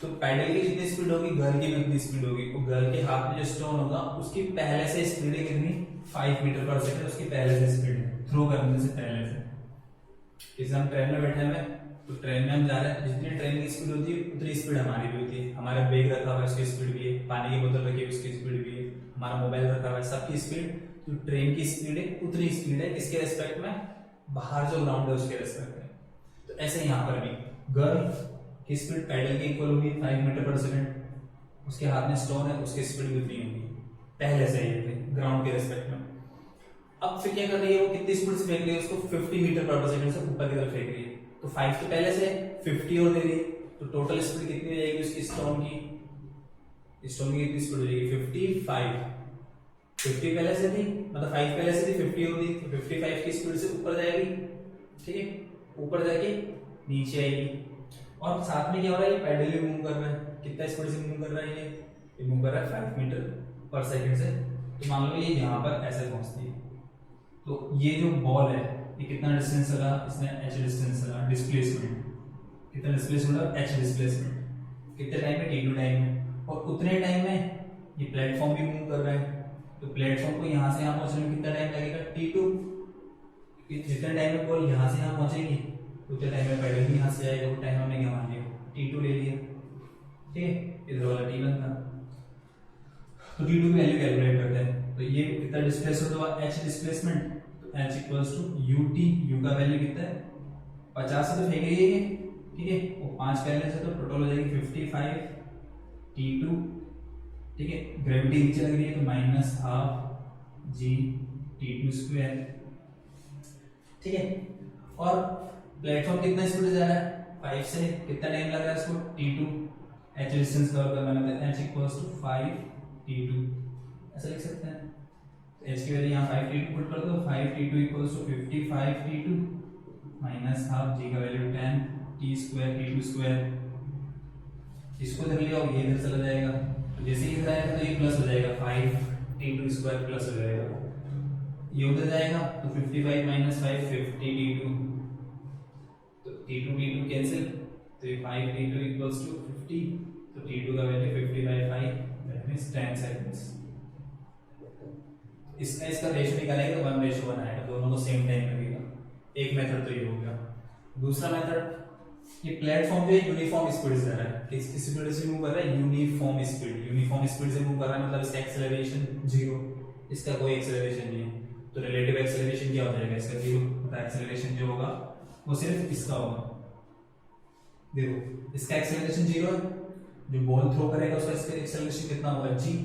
तो पैडल की जितनी स्पीड होगी गर्ल की भी उतनी स्पीड होगी, और गर्ल के हाथ में जो स्टोन होगा उसकी पहले से स्पीड है कितनी, 5 मीटर पर सेकंड, उसकी पहले से स्पीड है थ्रो करने से पहले से। जैसे हम ट्रेन में बैठे हुए तो ट्रेन में हम जा रहे हैं, जितनी ट्रेन की स्पीड होती है उतनी स्पीड हमारी भी होती है, हमारा बैग रखा हुआ है उसकी स्पीड भी है, पानी की बोतल रखी है उसकी स्पीड भी है, हमारा मोबाइल रखा हुआ है, सबकी स्पीड, जो ट्रेन की स्पीड है उतनी स्पीड है इसके रेस्पेक्ट में, बाहर जो ग्राउंड है उसके रेस्पेक्ट में। तो ऐसे यहाँ पर भी गर्ल की स्पीड पैडल की इक्वल होगी 5 मीटर पर सेकंड, उसके हाथ में स्टोन है उसकी स्पीड भी उतनी होगी पहले से ही ग्राउंड के रेस्पेक्ट में। अब फिर क्या कर रही है, वो कितनी स्पीड से फेंक रही है उसको, 50 मीटर पर सेकंड से ऊपर की तरफ फेंक रही है, तो 5 तो पहले से 50 और दे रही है, तो टोटल स्पीड कितनी हो जाएगी उसकी, स्टोन की कितनी स्पीड हो जाएगी, 55, 50 पहले से थी, मतलब 5 पहले से थी, 50 होती तो 55 की स्पीड से ऊपर जाएगी। ठीक है, ऊपर जाके नीचे आएगी, और साथ में क्या हो रहा है, ये पैडल भी मूव कर रहा है, कितना स्पीड से मूव कर रहा है, ये मूव कर रहा है 5 मीटर पर सेकंड से। तो मान लो ये यहाँ पर ऐसे पहुंचती है, तो ये जो बॉल है ये कितना डिस्टेंस लगा, इसने h डिस्टेंस लगा, डिस्प्लेसमेंट कितना डिस्प्लेसमेंट है, h डिस्प्लेसमेंट कितने टाइम में, t2 टाइम में, और उतने टाइम में ये प्लेटफॉर्म भी मूव कर रहा है, तो प्लेटफॉर्म को यहाँ से यहाँ पहुंचने में कितना टाइम लगेगा, t2, जितने टाइम में बॉल यहाँ से यहाँ पहुंचेगी उतने टाइम में पैडल भी यहाँ से जाएगा, वो टाइम हमने क्या मान लिया, t2 ले लिया। ठीक है, इधर वाला t1 था, तो t2 की वैल्यू कैलकुलेट करते हैं, तो ये कितना डिस्प्लेसमेंट हुआ, h डिस्प्लेसमेंट, तो h equals to ut, u का वैल्यू कितना है, 50 से तो फेंक रही है ये, ठीक है, वो 5 पहले से, तो टोटल हो जाएगी 55 t2। ठीक है, ग्रेविटी नीचे लग रही है तो -12 g t2 स्क्वायर। ठीक है, और प्लेटफॉर्म कितना स्पीड से जा रहा है, 5 से, कितना टाइम लग रहा है इसको, t2, h डिस्टेंस कवर करना है, h इक्वल्स टू 5 t2, ऐसा लिख सकते हैं। तो h की वैल्यू यहाँ 5 t2 पुट कर दो, 5 t2 equals to 55 t2 -12 g का value 10 t square t2 square, इसको इधर ले आओ, ये इधर चला जाएगा, तो जैसे ही इधर आएगा तो ये प्लस हो जाएगा, 5 t2 स्क्वायर प्लस हो जाएगा, ये उधर जाएगा तो 55 - 5 50 t2, तो t2 कैंसिल, तो ये 5 t2 इक्वल्स टू 50, तो t2 का वैल्यू 55 5, दैट मींस 10 सेकंड्स। इसका रेशियो निकालेंगे तो 1:1 आएगा, दोनों को सेम टाइम लगेगा। एक मेथड तो ये हो गया। दूसरा मेथड, ये प्लेटफॉर्म पे यूनिफॉर्म स्पीड से आ रहा है, किस स्पीड से मूव कर रहा है, यूनिफॉर्म स्पीड से मूव कर रहा है, मतलब इसका एक्सेलरेशन 0, इसका कोई एक्सेलरेशन नहीं है, तो रिलेटिव एक्सेलरेशन क्या हो जाएगा इसका, 0, मतलब एक्सेलरेशन जो होगा वो सिर्फ इसका होगा। देखो इसका एक्सेलरेशन 0 है, जो बॉल थ्रो करेगा उसका एक्सेलरेशन कितना होगा, g।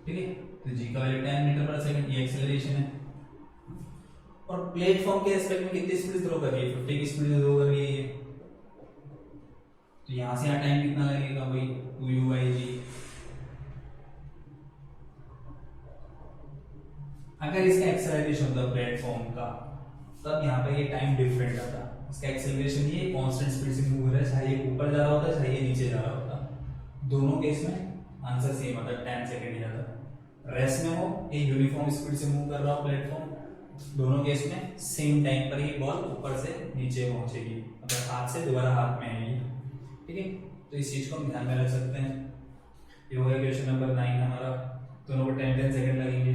ठीक है, तो g का वैल्यू 10 मीटर पर सेकंड, ये एक्सेलरेशन है, और प्लेटफॉर्म के रेस्पेक्ट में कितनी स्पीड थ्रो कर रही है, 50 की स्पीड से थ्रो कर रही है ये, तो यहां से यहाँ टाइम कितना लगेगा भाई, 2u/g। अगर इसका एक्सेलरेशन होता प्लेटफॉर्म का, तब यहाँ पे ये टाइम डिफरेंट आता, इसका एक्सेलरेशन ये कांस्टेंट स्पीड से मूव हो रहा है, चाहे ये ऊपर जा रहा होता है चाहे ये नीचे जा रहा होता, दोनों केस में आंसर सेम आता, 10 सेकंड ही जाता। रेस्ट में हो ये यूनिफॉर्म स्पीड से मूव कर रहा हो प्लेटफॉर्म, दोनों केस में सेम टाइम पर ही बॉल ऊपर से नीचे पहुंचेगी, मतलब हाथ से दोबारा हाथ में आएगी। ठीक है, तो इस चीज को हम ध्यान में रख सकते हैं। ये हो गया क्वेश्चन नंबर 9 हमारा, दोनों को 10 सेकंड लगेंगे।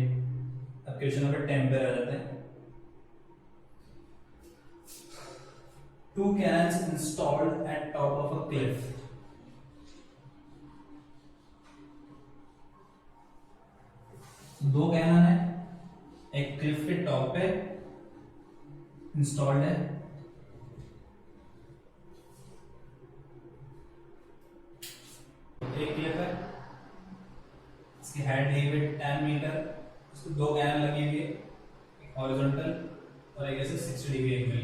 अब क्वेश्चन नंबर 10 पे आ जाते हैं। 2 cannons installed at top of a cliff. दो कैनन है, एक क्लिफ के टॉप पे इंस्टॉल्ड है, एक क्लिफ है, इसकी हाइट दी हुई 10 मीटर, इसको दो कैनन लगी हुई है, हॉरिजॉन्टल और एक ऐसे 60 डिग्री एंगल।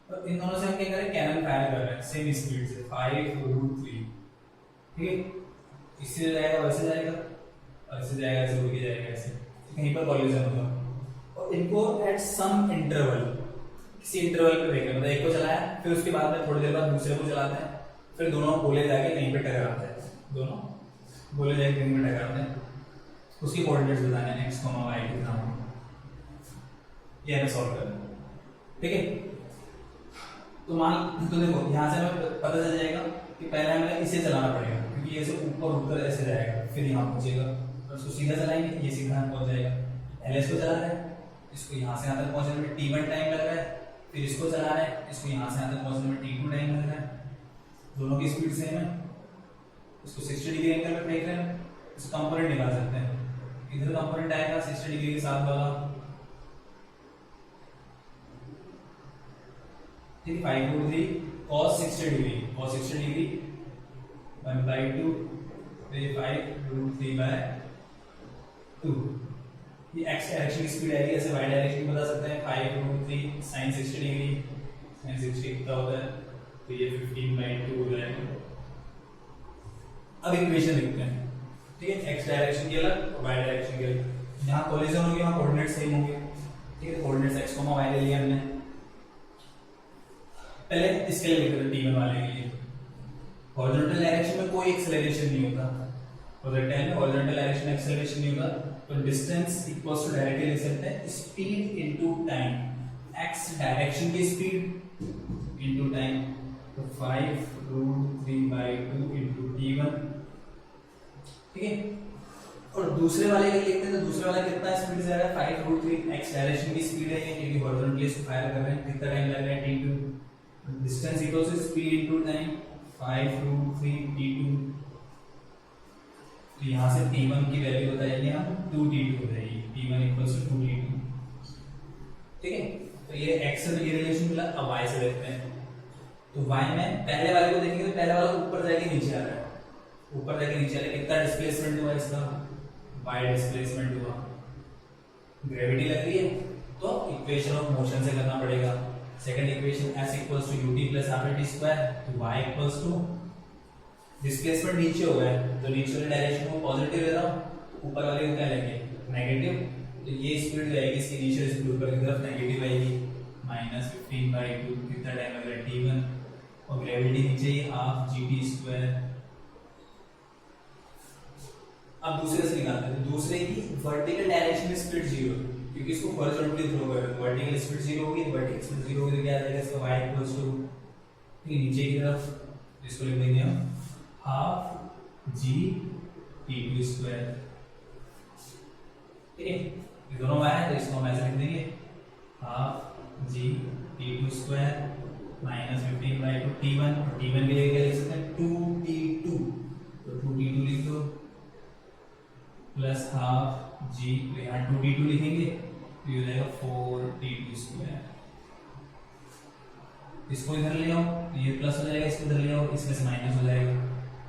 तो इन दोनों से हम क्या करें, कैनन फायर कर रहे हैं सेम स्पीड से 5√3, ठीक है। इससे जाएगा वैसे जाएगा और इससे जाएगा ऐसे उड़ के जाएगा ऐसे, कहीं पर कॉलिजन होगा। और इनको एट सम इंटरवल, किसी इंटरवल पे ब्रेक, मतलब एक को चलाया फिर उसके बाद में थोड़ी देर बाद दूसरे को चलाते हैं, फिर दोनों गोले जाके कहीं पे टकराते हैं, दोनों गोले जाके कहीं पे टकराते हैं, उसकी कोऑर्डिनेट्स बताने हैं x, y के नाम, ये हमें सॉल्व करना है, ठीक है। तो मान तो देखो यहाँ से हमें पता चल जाएगा कि पहले हमें इसे चलाना पड़ेगा, क्योंकि ये से ऊपर उठकर ऐसे जाएगा, फिर यहाँ पहुंचेगा, और उसको सीधा चलाएंगे, ये सीधा पहुंच जाएगा। पहले इसको चला रहे हैं, इसको यहाँ से यहाँ तक पहुंचने में t1 टाइम लग रहा है, फिर इसको चला रहे हैं, इसको यहाँ से यहाँ तक पहुंचने में t2 टाइम लग रहा है, दोनों की स्पीड सेम है। इसको 60 डिग्री एंगल पे फेंक रहे हैं, इसका कंपोनेंट निकाल सकते हैं, इधर कंपोनेंट आएगा 60 डिग्री के साथ वाला, ठीक है। 5√3 cos 60 डिग्री, cos 60 डिग्री 1/2, फिर 5√3/2। ये x डायरेक्शन की स्पीड आएगी, ऐसे y डायरेक्शन बता सकते हैं 5√3 sin 60 डिग्री, sin 60 कितना होता है, तो ये 15/2 हो जाएगा। अब इक्वेशन लिखते हैं, ठीक है। x डायरेक्शन के अलग और y डायरेक्शन के अलग, जहां कोलिजन होगी वहां कोऑर्डिनेट सेम होंगे, ठीक है। कोऑर्डिनेट्स x, y ले लिया हमने। पहले इसके लिए लिखते हैं t1 वाले के लिए, हॉरिजॉन्टल डायरेक्शन में कोई एक्सेलरेशन नहीं होता, प्रोजेक्टाइल में हॉरिजॉन्टल डायरेक्शन में एक्सेलरेशन नहीं होता, तो डिस्टेंस इक्वल्स टू डायरेक्टली लिख सकते हैं speed into time, x direction की स्पीड इनटू टाइम, तो 5√3/2 इनटू t1, ठीक है। और दूसरे वाले के लिखते हैं, तो दूसरे वाला कितना स्पीड से आ रहा है, 5√3, x डायरेक्शन की स्पीड है ये, क्योंकि हॉरिजॉन्टली इसको फायर कर रहे हैं, कितना टाइम लग रहा है t2, distance equals to speed into time 5√3 t2, तो यहाँ से t1 की वैल्यू बताएंगे हम 2t2 हो जाएगी, t1 इक्वल्स टू 2t2, ठीक है। तो ये x से ये रिलेशन मिला, अब y से देखते हैं। तो y में पहले वाले को देखेंगे, तो पहले वाला ऊपर जाके नीचे आ रहा है, ऊपर जाके नीचे आ रहा है, कितना डिस्प्लेसमेंट हुआ इसका, y डिस्प्लेसमेंट हुआ, ग्रेविटी लग रही है, तो इक्वेशन ऑफ मोशन से करना पड़ेगा। Second equation s equals to ut plus rtt square, तो y इक्वल्स टू डिस्प्लेसमेंट नीचे हो गया है, तो नीचे वाले डायरेक्शन को पॉजिटिव ले रहा हूं, ऊपर वाले को क्या लेंगे नेगेटिव, तो ये स्पीड जो आएगी इसकी इनिशियल स्पीड ऊपर की तरफ नेगेटिव आएगी, -15/2, कितना टाइम लग रहा है t1, और ग्रेविटी नीचे ही 12 gt स्क्वायर। अब दूसरे से निकालते हैं, तो दूसरे की वर्टिकल डायरेक्शन में स्पीड 0, क्योंकि इसको हॉरिजॉन्टली थ्रो कर रहे हैं, वर्टिकल स्पीड 0 होगी, वर्टिकल स्पीड 0 होगी तो क्या आ जाएगा इसका y इक्वल्स टू, ठीक है, नीचे की तरफ इसको लिख देंगे हम 12 g t2 स्क्वायर, ठीक है। ये दोनों y है तो इसको हम ऐसे लिख देंगे 12 g t2 स्क्वायर -15/2 t1, और t1 के लिए क्या लिख सकते हैं 2t2, तो 2t2 लिख दो प्लस 12 g, तो यहाँ 2t2 लिखेंगे तो ये हो जाएगा 4t2 स्क्वायर। इसको इधर ले आओ, ये प्लस हो जाएगा, इसको इधर ले आओ, इसमें से माइनस हो जाएगा,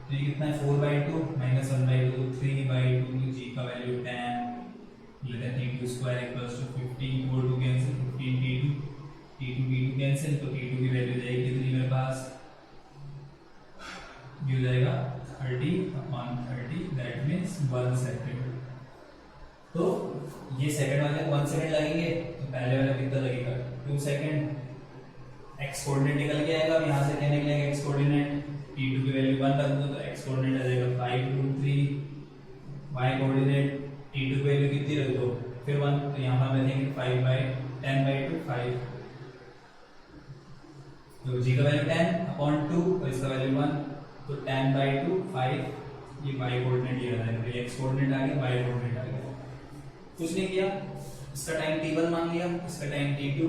तो ये कितना है 4/2 -1/2, 3/2, g का वैल्यू 10, लेते हैं t2 square equals to 15, 4 2 cancel, 15 t2 cancel, तो t2 की वैल्यू जाएगी कितनी मेरे पास, ये हो जाएगा 30/30, दैट मींस 1 सेकंड। तो ये सेकंड वाले 1 सेकंड लगेंगे, तो पहले वाला कितना लगेगा 2 सेकंड। x कोऑर्डिनेट निकल के आएगा, अब यहाँ से क्या निकलेगा x कोऑर्डिनेट, t2 की वैल्यू 1 रख दो, तो x कोऑर्डिनेट आ जाएगा 5√3, y कोऑर्डिनेट t2 की वैल्यू कितनी रख दो फिर 1, तो यहाँ पर हम लिखेंगे 5/10/2 5, तो g का वैल्यू 10/2 और इसका वैल्यू 1, तो 10/2 5, ये y कोऑर्डिनेट ये आ जाएगा, ये x कोऑर्डिनेट आ गया, y कोऑर्डिनेट आ गया। कुछ नहीं किया, इसका टाइम t1 मान लिया, इसका टाइम t2,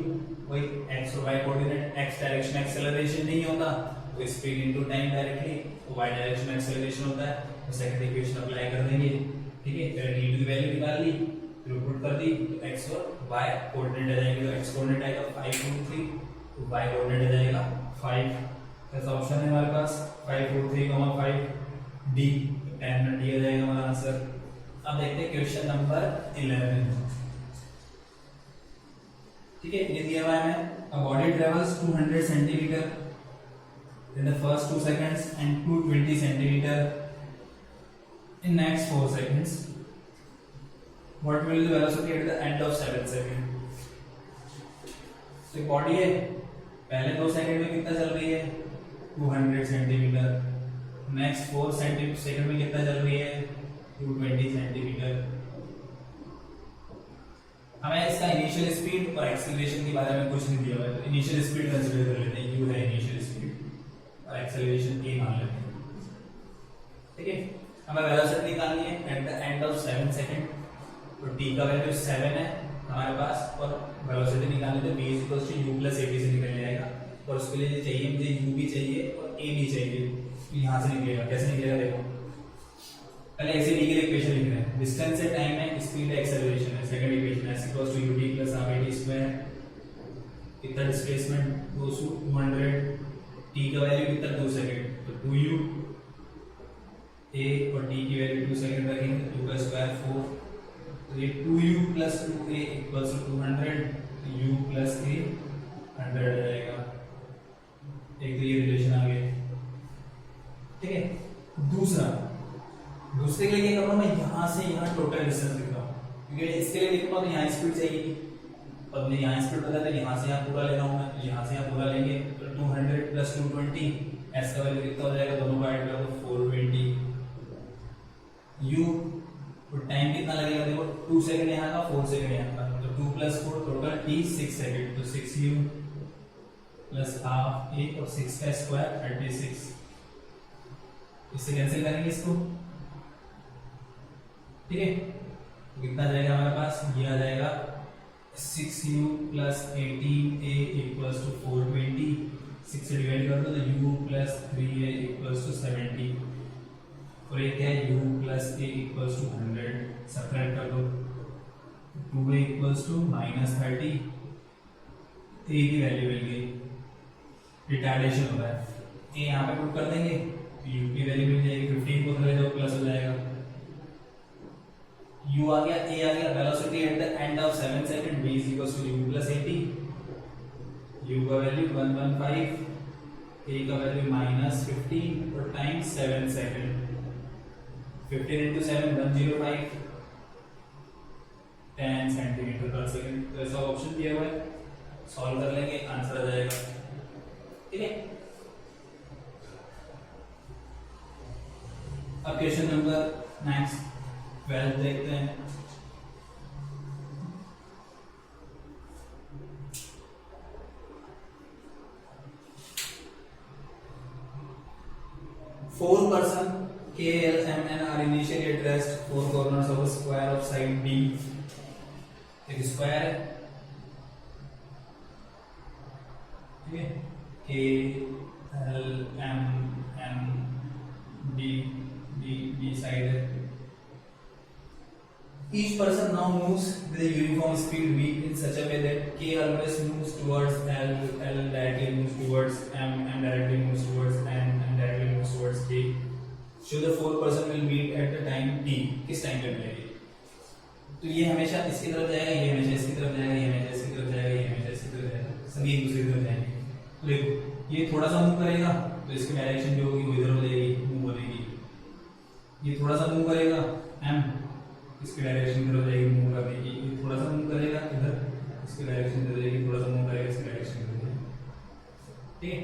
वही x और y coordinate, x direction acceleration नहीं होता तो स्पीड इनटू टाइम डायरेक्टली, तो y डायरेक्शन एक्सेलरेशन होता है, तो सेकंड इक्वेशन अप्लाई कर देंगे, ठीक है। फिर t2 की वैल्यू निकाल ली, फिर पुट कर दी, तो x और y कोऑर्डिनेट आ जाएंगे, तो x कोऑर्डिनेट आएगा 5√3, तो y कोऑर्डिनेट आ जाएगा 5, ऐसा ऑप्शन है हमारे पास 5√3, 5 d, 10 में d आ जाएगा हमारा आंसर। अब देखते हैं क्वेश्चन नंबर 11। ठीक है, ये दिया हुआ है हमें a body travels 200 centimetre in the first 2 seconds and 220 centimeter in next 4 seconds. What will be the velocity at the end of 7 seconds? तो बॉडी है, पहले 2 सेकंड में कितना चल रही है 200 सेंटीमीटर, नेक्स्ट 4 सेकंड में कितना चल रही है 220 सेंटीमीटर। हमें इसका इनिशियल स्पीड और एक्सेलरेशन के बारे में कुछ नहीं दिया हुआ है, तो इनिशियल स्पीड कंसीडर कर लेते हैं, u है इनिशियल स्पीड और एक्सेलरेशन a मान लेते हैं। ठीक है, हमें वेलोसिटी निकालनी है at the end of 7 second, तो t का वैल्यू 7 है हमारे पास, और वेलोसिटी निकालने तो v u + at से निकल जाएगा, और उसके लिए चाहिए मुझे u भी चाहिए और a भी चाहिए, तो यहाँ से निकलेगा। कैसे निकलेगा देखो, पहले ऐसे डी के लिए इक्वेशन लिख रहे हैं, डिस्टेंस है, टाइम है, स्पीड है, एक्सेलरेशन है। सेकंड इक्वेशन है s = ut + r/t², कितना डिस्प्लेसमेंट 200, t का वैल्यू कितना 2 सेकंड, तो 2u, a और t की वैल्यू 2 सेकंड रखेंगे, 2 का स्क्वायर 4, तो ये 2u + 2a = 200, u + a 100 आ जाएगा। एक तो ये रिलेशन आ गया। ठीक है, दूसरे के लिए क्या करूँ मैं, यहाँ से यहाँ टोटल डिस्टेंस लिख रहा हूँ, क्योंकि इसके लिए लिखूंगा तो यहाँ स्पीड चाहिए, और मुझे यहाँ स्पीड पता है, यहाँ से यहाँ पूरा ले रहा हूँ मैं, तो यहाँ से यहाँ पूरा लेंगे, तो 200 + 220, s का वैल्यू कितना हो जाएगा, दोनों का ऐड करो तो 420, u तो टाइम कितना लगेगा देखो, 2 सेकंड यहाँ का, 4 सेकंड यहाँ का, तो 2 + 4 टोटल t 6 सेकंड, तो 6u + ½ a और 6 का स्क्वायर 36, इससे कैंसिल करेंगे इसको। ठीक है, तो कितना जाएगा हमारे पास, ये आ जाएगा 6u + 18a = 420, 6 से डिवाइड कर दो तो u + 3a = 70, और एक है u + a = 100, सब्ट्रैक्ट कर दो, 2a = -30, a की वैल्यू मिल गई, रिटार्डेशन हो रहा है, a यहाँ पे पुट कर देंगे तो u की वैल्यू मिल जाएगी, 15 को ले जाओ प्लस हो जाएगा, u आ गया, a आ गया, velocity at the end of 7 second v = u + 80, u का वैल्यू 115, a का वैल्यू -15 और टाइम 7 सेकंड, 15 × 7 105, 10 सेंटीमीटर पर सेकंड। तो ऐसा ऑप्शन दिया हुआ है, सॉल्व कर लेंगे, आंसर आ जाएगा। ठीक है, अब क्वेश्चन नंबर नेक्स्ट 12 देखते हैं। Four person K, L, M, N are initially at rest 4 corners of a square of side B. एक स्क्वायर है, ठीक है, K, L, M, N, B side है। Each person now moves with a uniform speed v in such a way that K always moves towards L, L directly moves towards M, M directly moves towards N, N directly moves towards K. So the four person will meet at the time t. किस time पे मिलेगी? तो ये हमेशा इसकी तरफ जाएगा, ये हमेशा इसकी तरफ जाएगा, ये हमेशा इसकी तरफ जाएगा, ये हमेशा इसकी तरफ जाएगा, सभी एक दूसरे की तरफ जाएंगे। तो देखो ये थोड़ा सा मूव करेगा तो इसकी डायरेक्शन जो होगी वो इधर हो जाएगी, मूव होगी। ये थोड़ा सा मूव करेगा M, इसकी डायरेक्शन इधर हो जाएगी मूव करने की। ये थोड़ा सा मूव करेगा इधर, इसकी डायरेक्शन इधर हो जाएगी, थोड़ा सा मूव करेगा, इसकी डायरेक्शन इधर हो जाएगी। ठीक है,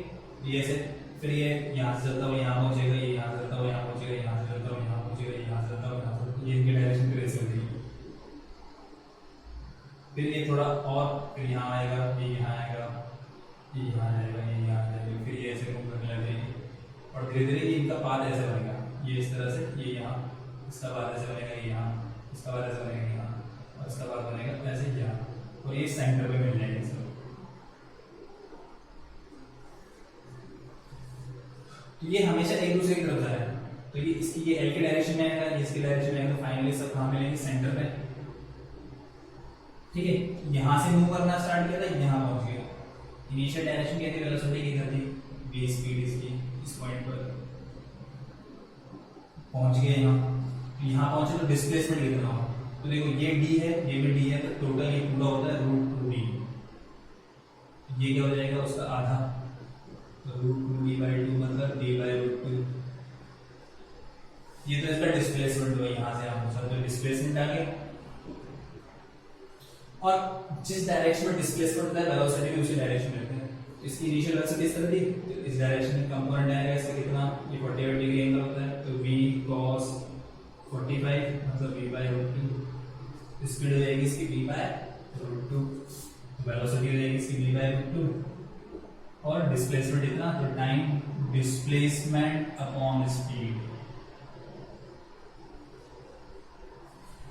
ये ऐसे फिर ये यहाँ से चलता हुआ यहाँ पहुँचेगा, ये यहाँ से चलता हुआ यहाँ पहुँचेगा, यहाँ से चलता हुआ यहाँ पहुँचेगा, यहाँ से चलता हुआ यहाँ पहुँचेगा, ये इनकी डायरेक्शन फिर ऐसे हो जाएगी। फिर ये थोड़ा और फिर यहाँ आएगा, ये यहाँ आएगा, ये यहाँ आएगा, ये यहाँ आएगा, फिर ये ऐसे मूव करने लगेगी और धीरे धीरे ये इनका पाथ ऐसे बनेगा, ये इस तरह से, ये यहाँ, इसका पाथ ऐसे बनेगा, ये यहाँ, इसका पाथ ऐसे बनेगा यहाँ, और इसका पाथ बनेगा ऐसे यहाँ, और ये सेंटर पे मिल जाएंगे सब। तो ये हमेशा एक दूसरे की तरफ जा रहा है, तो ये इसकी ये एल की डायरेक्शन में आएगा, ये इसकी डायरेक्शन में आएगा, तो फाइनली सब कहाँ मिलेंगे? सेंटर पे। ठीक है, यहाँ से मूव करना स्टार्ट किया था, यहाँ पहुंच गया। इनिशियल डायरेक्शन क्या थी? वेलोसिटी की थी, v स्पीड इसकी इस पॉइंट पर पहुंच गए यहाँ पहुंचे तो डिस्प्लेसमेंट लिख रहा हूँ। तो देखो ये d है, ये भी d है, तो टोटल ये पूरा होता है √2d। ये क्या हो जाएगा उसका आधा, तो √2v/2 मतलब d/√2। ये तो इसका डिस्प्लेसमेंट हुआ, यहाँ से यहाँ पहुंचा तो डिस्प्लेसमेंट आ गया। और जिस डायरेक्शन में डिस्प्लेसमेंट होता है वेलोसिटी भी उसी डायरेक्शन में रहती है। इसकी इनिशियल वेलोसिटी इस तरह थी, तो इस डायरेक्शन में कंपोनेंट आएगा इसका कितना, ये 48 डिग्री एंगल होता है, तो v cos 45 मतलब v/√2। स्पीड हो जाएगी इसकी v/√2, वेलोसिटी हो जाएगी इसकी v/√2, और डिस्प्लेसमेंट इतना, तो टाइम डिस्प्लेसमेंट अपॉन स्पीड,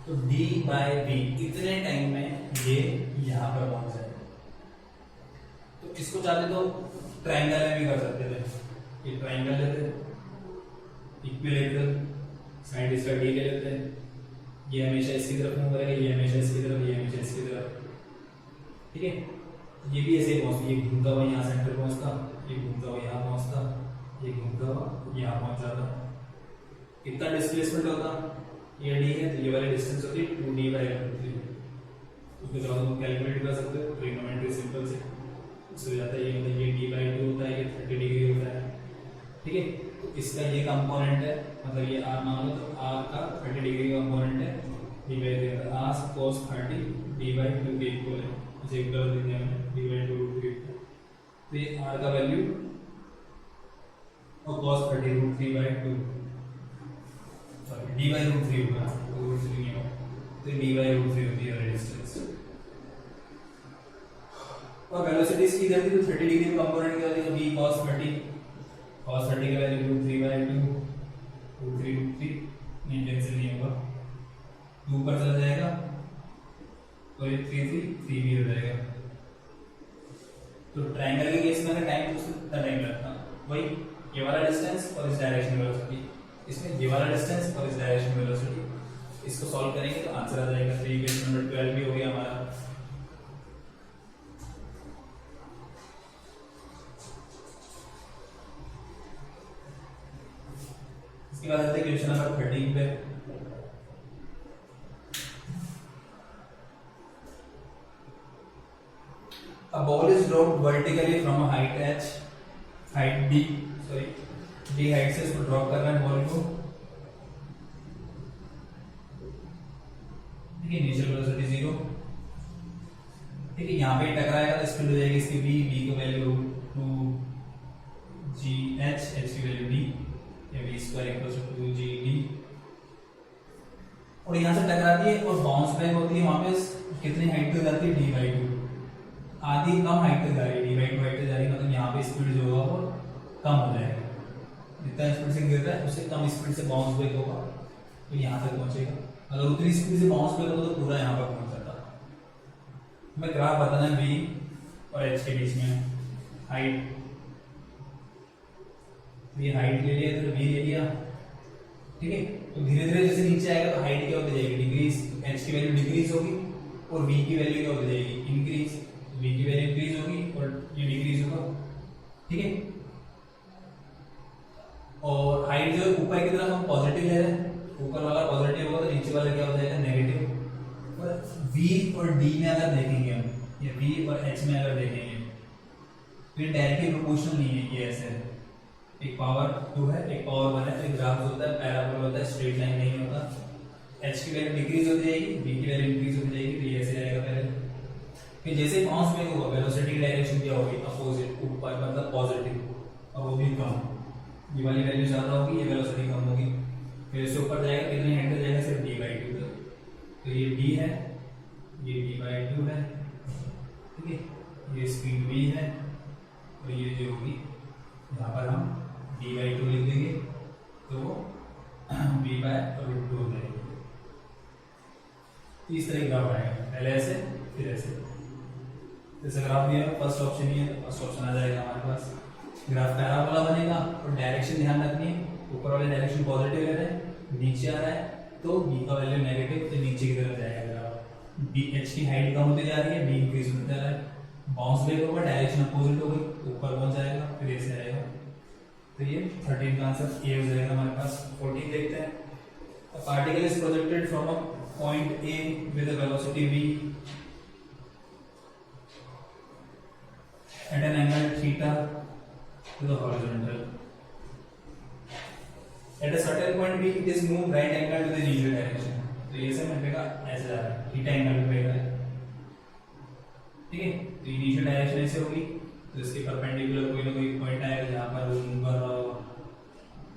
तो d/v इतने टाइम में ये यहां पर पहुंच जाएगा। तो इसको चाहते तो ट्रायंगल में भी कर सकते थे, ये ट्रायंगल लेते इक्विलेटरल, साइड इसका d ले लेते हैं, ये हमेशा इसकी तरफ मूव करेगा, ये हमेशा इसकी तरफ, ये हमेशा इसकी तरफ, ठीक है। ये भी ऐसे ही पहुंचता, ये घूमता हुआ यहाँ सेंटर पहुंचता, ये घूमता हुआ यहाँ पहुंचता, ये घूमता हुआ यहाँ पहुंच जाता। कितना डिस्प्लेसमेंट होता, ये d है तो ये वाली डिस्टेंस होती है 2d/√3। उसको चाहो तो कैलकुलेट कर सकते हो, ट्रिग्नोमेट्री सिंपल से हो जाता है। ये मतलब ये d/2 होता है, ये 30 डिग्री होता है, ठीक है। तो इसका ये कंपोनेंट है, मतलब ये r मान लो, तो r का 30 डिग्री कंपोनेंट है, d/2 r cos 30 d/2 के इक्वल है, इसे इक्वल देते हैं हमने d/2√3। तो ये r का वैल्यू और cos 30 √3/2 d/√3 होगा, √3 नहीं होगा, तो d/√3 होती है डिस्टेंस। और वेलोसिटी इसकी इधर थी, तो 30 डिग्री कंपोनेंट की वैल्यू v cos 30 की वैल्यू √3/2, √3 नहीं कैंसिल नहीं होगा, 2 ऊपर चला जाएगा, तो ये 3 भी हो जाएगा। तो ट्रायंगल के केस में अगर टाइम तो कितना टाइम लगता, वही ये वाला डिस्टेंस और इस डायरेक्शन में वेलोसिटी, इसमें ये वाला डिस्टेंस और इस डायरेक्शन में वेलोसिटी। इसको सॉल्व करेंगे तो आंसर आ जाएगा। 3 इक्वेशन नंबर 12 भी हो गया हमारा। इसके बाद आते हैं क्वेश्चन नंबर 13 पे। A ball is dropped vertically from a height h, height d, d height से इसको ड्रॉप कर रहा है बॉल को, ठीक है। इनिशियल वेलोसिटी 0, ठीक है। यहाँ पे टकराएगा तो स्पीड हो जाएगी इसकी v की वैल्यू 2gh, h की वैल्यू d, या v² 2gd। और यहाँ से टकराती है और बाउंस बैक होती है, वहां पे कितनी हाइट तक जाती है, d/2, आधी कम हाइट तक जा रही है, d/2 हाइट तक जा रही है, मतलब यहाँ पे स्पीड जो होगा वो कम हो जाएगा। जितना स्पीड से गिर रहा है उससे कम स्पीड से बाउंस बैक होगा, तो यहाँ तक पहुंचेगा। अगर उतनी स्पीड से बाउंस बैक होगा तो पूरा यहाँ पर पहुंच जाता। हमें ग्राफ बताना है v और h के बीच में हाइट, ये हाइट ले लिया तो v ले लिया, ठीक है। तो धीरे धीरे जैसे नीचे आएगा तो हाइट क्या होती जाएगी, डिक्रीज, h की वैल्यू डिक्रीज होगी और v की वैल्यू क्या होती जाएगी, इंक्रीज। v की वैल्यू इंक्रीज होगी और ये डिक्रीज होगा, ठीक है। और हाइट जो है ऊपर की तरफ हम पॉजिटिव ले रहे हैं, ऊपर वाला पॉजिटिव होगा तो नीचे वाला क्या हो जाएगा, नेगेटिव। और v और d में अगर देखेंगे हम, या v और h में अगर देखेंगे तो ये डायरेक्टली प्रोपोर्शनल नहीं है, ये ऐसे है, एक पावर 2 है एक पावर 1 है। तो एक ग्राफ होता है पैराबोला होता है, स्ट्रेट लाइन नहीं होता। h की वैल्यू डिक्रीज होती जाएगी, v की वैल्यू इंक्रीज होती जाएगी, तो ये ऐसे आएगा पहले। फिर जैसे बाउंस बैक होगा वेलोसिटी की डायरेक्शन क्या होगी, अपोजिट, ऊपर मतलब पॉजिटिव, और वो भी कम, ये वाली वैल्यू ज्यादा होगी, ये वेलोसिटी कम होगी। फिर इससे ऊपर जाएगा, कितने हाइट तक जाएगा, सिर्फ d/2 तक, तो ये d है, ये d/2 है, ठीक है। ये स्पीड v है और ये जो होगी यहाँ पर हम d/2 लिख देंगे, तो v/√2 हो जाएगी। इस तरह ग्राफ आएगा, पहले ऐसे फिर ऐसे। जैसे ग्राफ दिया फर्स्ट ऑप्शन ही है, तो फर्स्ट ऑप्शन आ जाएगा हमारे पास। ग्राफ पैराबोला बनेगा और डायरेक्शन ध्यान रखनी है, ऊपर वाले डायरेक्शन पॉजिटिव ले रहे हैं, नीचे आ रहा है तो v का वैल्यू नेगेटिव, तो नीचे की तरफ जाएगा ग्राफ। h की हाइट कम होती जा रही है, d इंक्रीज होता जा रहा है, बाउंस बैक होगा, डायरेक्शन अपोजिट हो गई, ऊपर पहुंच जाएगा, फिर ऐसे आएगा। तो ये 13 का आंसर ए हो जाएगा हमारे पास। 14 देखते हैं। A particle is projected from a point A with a velocity v at an angle theta to the horizontal. At a certain point B, it is moved right angle to the initial direction. तो ये से मिलेगा ऐसे जा रहा है, theta angle पे रहेगा, ठीक है। तो इनिशियल डायरेक्शन ऐसे होगी, तो इसके परपेंडिकुलर कोई ना कोई पॉइंट आएगा जहाँ पर मूव कर रहा होगा,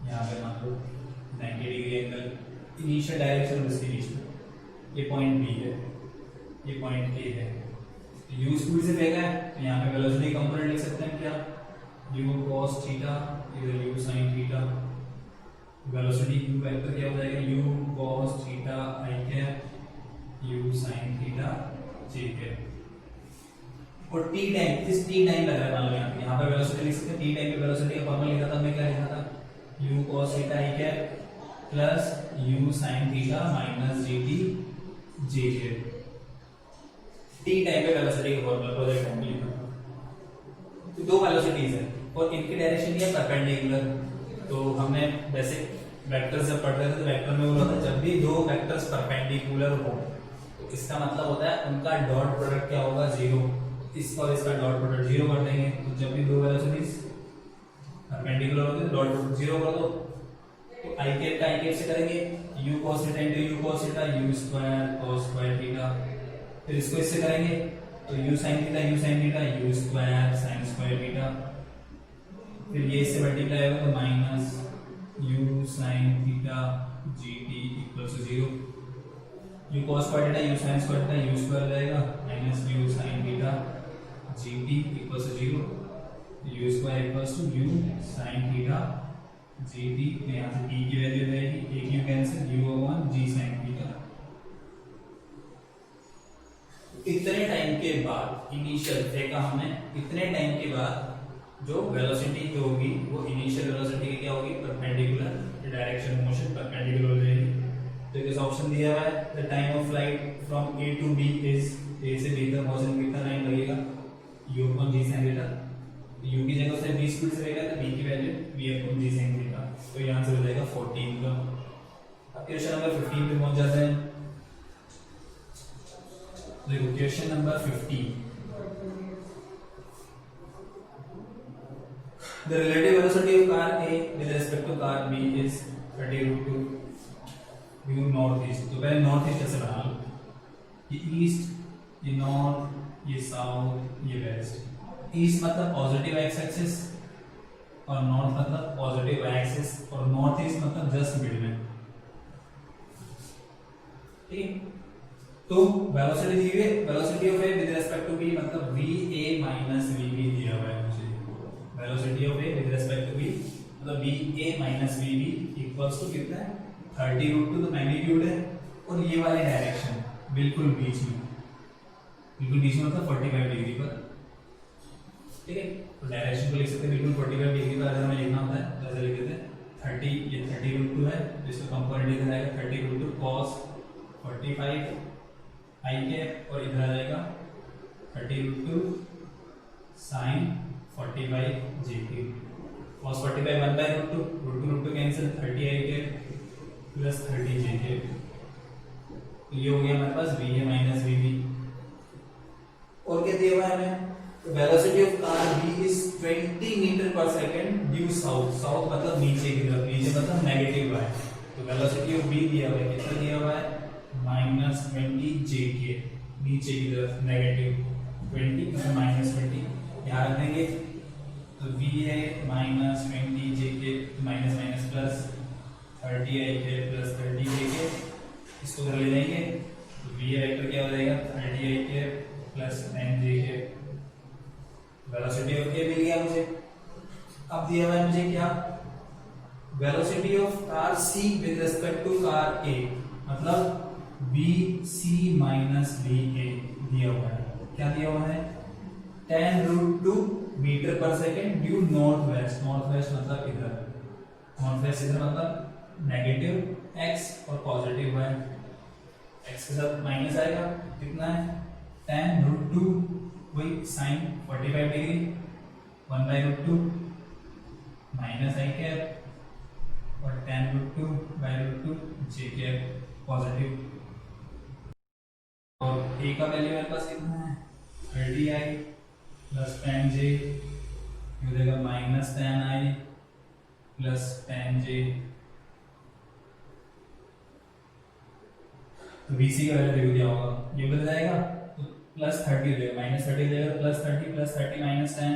यहाँ पे मान लो 90 डिग्री एंगल, इनिशियल डायरेक्शन और डेस्टिनेशन। ये पॉइंट बी है, ये पॉइंट ए है। यू स्पीड से फेंका है, तो यहाँ पे वेलोसिटी कंपोनेंट लिख सकते हैं क्या, यू cos थीटा इधर you sin theta. Velocity you vector क्या हो जाएगा, you cos theta I cap you sin theta J cap. और टी टाइम, इस टी टाइम लग रहा है मान लो यहाँ पे वेलोसिटी लिख सकते हैं। टी टाइम पे वेलोसिटी का फॉर्मूला लिखा था मैं, क्या लिखा था, you cos theta I cap plus you sin theta minus gt J cap. T time पे वेलोसिटी का फॉर्मूला प्रोजेक्ट टाइम पे लिखा था। तो दो वेलोसिटीज है और इनकी डायरेक्शन ये परपेंडिकुलर। तो हमने बेसिक वेक्टर्स जब पढ़ रहे थे तो वेक्टर में बोला था जब भी दो वेक्टर्स परपेंडिकुलर हो तो इसका मतलब होता है उनका डॉट प्रोडक्ट क्या होगा, जीरो। इसका और इसका डॉट प्रोडक्ट जीरो कर देंगे। तो जब भी दो वेलोसिटीज परपेंडिकुलर होती है तो डॉट प्रोडक्ट जीरो कर दो। तो आई कैप का आई कैप से करेंगे u cos theta into u cos theta u square cos square theta. फिर इसको इससे करेंगे तो u sin theta u square sin square theta. फिर ये इससे मल्टीप्लाई होगा तो minus u sin theta gt equals to 0। U cos square theta u sin square theta u square रहेगा minus u sin theta gt equals to 0। U square equals to u sin theta gt। यहाँ से t की value रहेगी, एक you cancel, u upon g sin theta. इतने time के बाद initial फेंका हमने, इतने टाइम के बाद जो वेलोसिटी जो होगी वो इनिशियल वेलोसिटी की क्या होगी, परपेंडिकुलर डायरेक्शन मोशन परपेंडिकुलर हो जाएगी। तो इस ऑप्शन दिया हुआ है the time of flight from A to B is, A से बी तक पहुंचने में कितना टाइम लगेगा, u upon g sin theta. u की जगह से v स्पीड से रहेगा तो v की value v upon g sin theta. तो यहां से हो जाएगा 14 का। अब क्वेश्चन नंबर 15 पे पहुंच जाते हैं। देखो question number 15, the relative velocity of car A with respect to car B is 30√2 due northeast। तो पहले नॉर्थ ईस्ट कैसे बना लो, ये ईस्ट, ये नॉर्थ, ये साउथ, ये वेस्ट। ईस्ट मतलब पॉजिटिव एक्स एक्सिस और नॉर्थ मतलब पॉजिटिव वाई एक्सिस और नॉर्थ ईस्ट मतलब जस्ट मिड में, ठीक है। तो वेलोसिटी दी हुई है, velocity of a with respect to b मतलब va माइनस vb दिया हुआ है मुझे। Velocity of a with respect to b मतलब va minus vb equals to कितना है, 30√2 तो मैग्नीट्यूड है और ये वाले डायरेक्शन बिल्कुल बीच में, बिल्कुल बीच में मतलब 45 डिग्री पर, ठीक है। तो डायरेक्शन को लिख सकते हैं बिल्कुल 45 डिग्री पर। अगर हमें लिखना होता है तो ऐसे लिख देते हैं 30, ये 30√2 है, इसको कंपोनेंट लिखा जाएगा 30√2 cos 45 आई कैप और इधर आ जाएगा 30√2 sin 45 जे कैप। cos 45 1/√2, √2 कैंसिल, 30 आई कैप प्लस 30 जे कैप। तो ये हो गया हमारे पास va माइनस vb। और क्या दिया हुआ है हमें, velocity of car b is 20 metre पर सेकंड ड्यू साउथ। साउथ मतलब नीचे की तरफ, नीचे मतलब नेगेटिव है। तो वेलोसिटी ऑफ b दिया हुआ है, कितना दिया हुआ है, माइनस 20 जे के, नीचे की तरफ नेगेटिव 20 मतलब माइनस 20 यहाँ रख देंगे। तो v है माइनस 20 जे के माइनस माइनस प्लस 30 आई के प्लस 30 जे के, इसको उधर ले जाएंगे तो v वेक्टर क्या हो जाएगा 30 आई के प्लस 10 जे के। वेलोसिटी ऑफ ए मिल गया मुझे। अब दिया हुआ है मुझे क्या, velocity of car C with respect to car A मतलब BC माइनस BA दिया हुआ है। क्या दिया हुआ है, 10√2 मीटर पर second due north west. North west मतलब इधर, नॉर्थ वेस्ट इधर मतलब नेगेटिव x और पॉजिटिव y। x के साथ माइनस आएगा, कितना है 10√2 वही sin 45 डिग्री 1/√2 माइनस आई कैप और 10√2/√2 जे कैप पॉजिटिव। और a का वैल्यू मेरे पास कितना है 30i प्लस tan j हो जाएगा minus tan i plus tan j। तो VC का वैल्यू देखो क्या होगा, ये बदल जाएगा तो प्लस 30 हो जाएगा, माइनस 30 हो जाएगा, प्लस 30 माइनस 10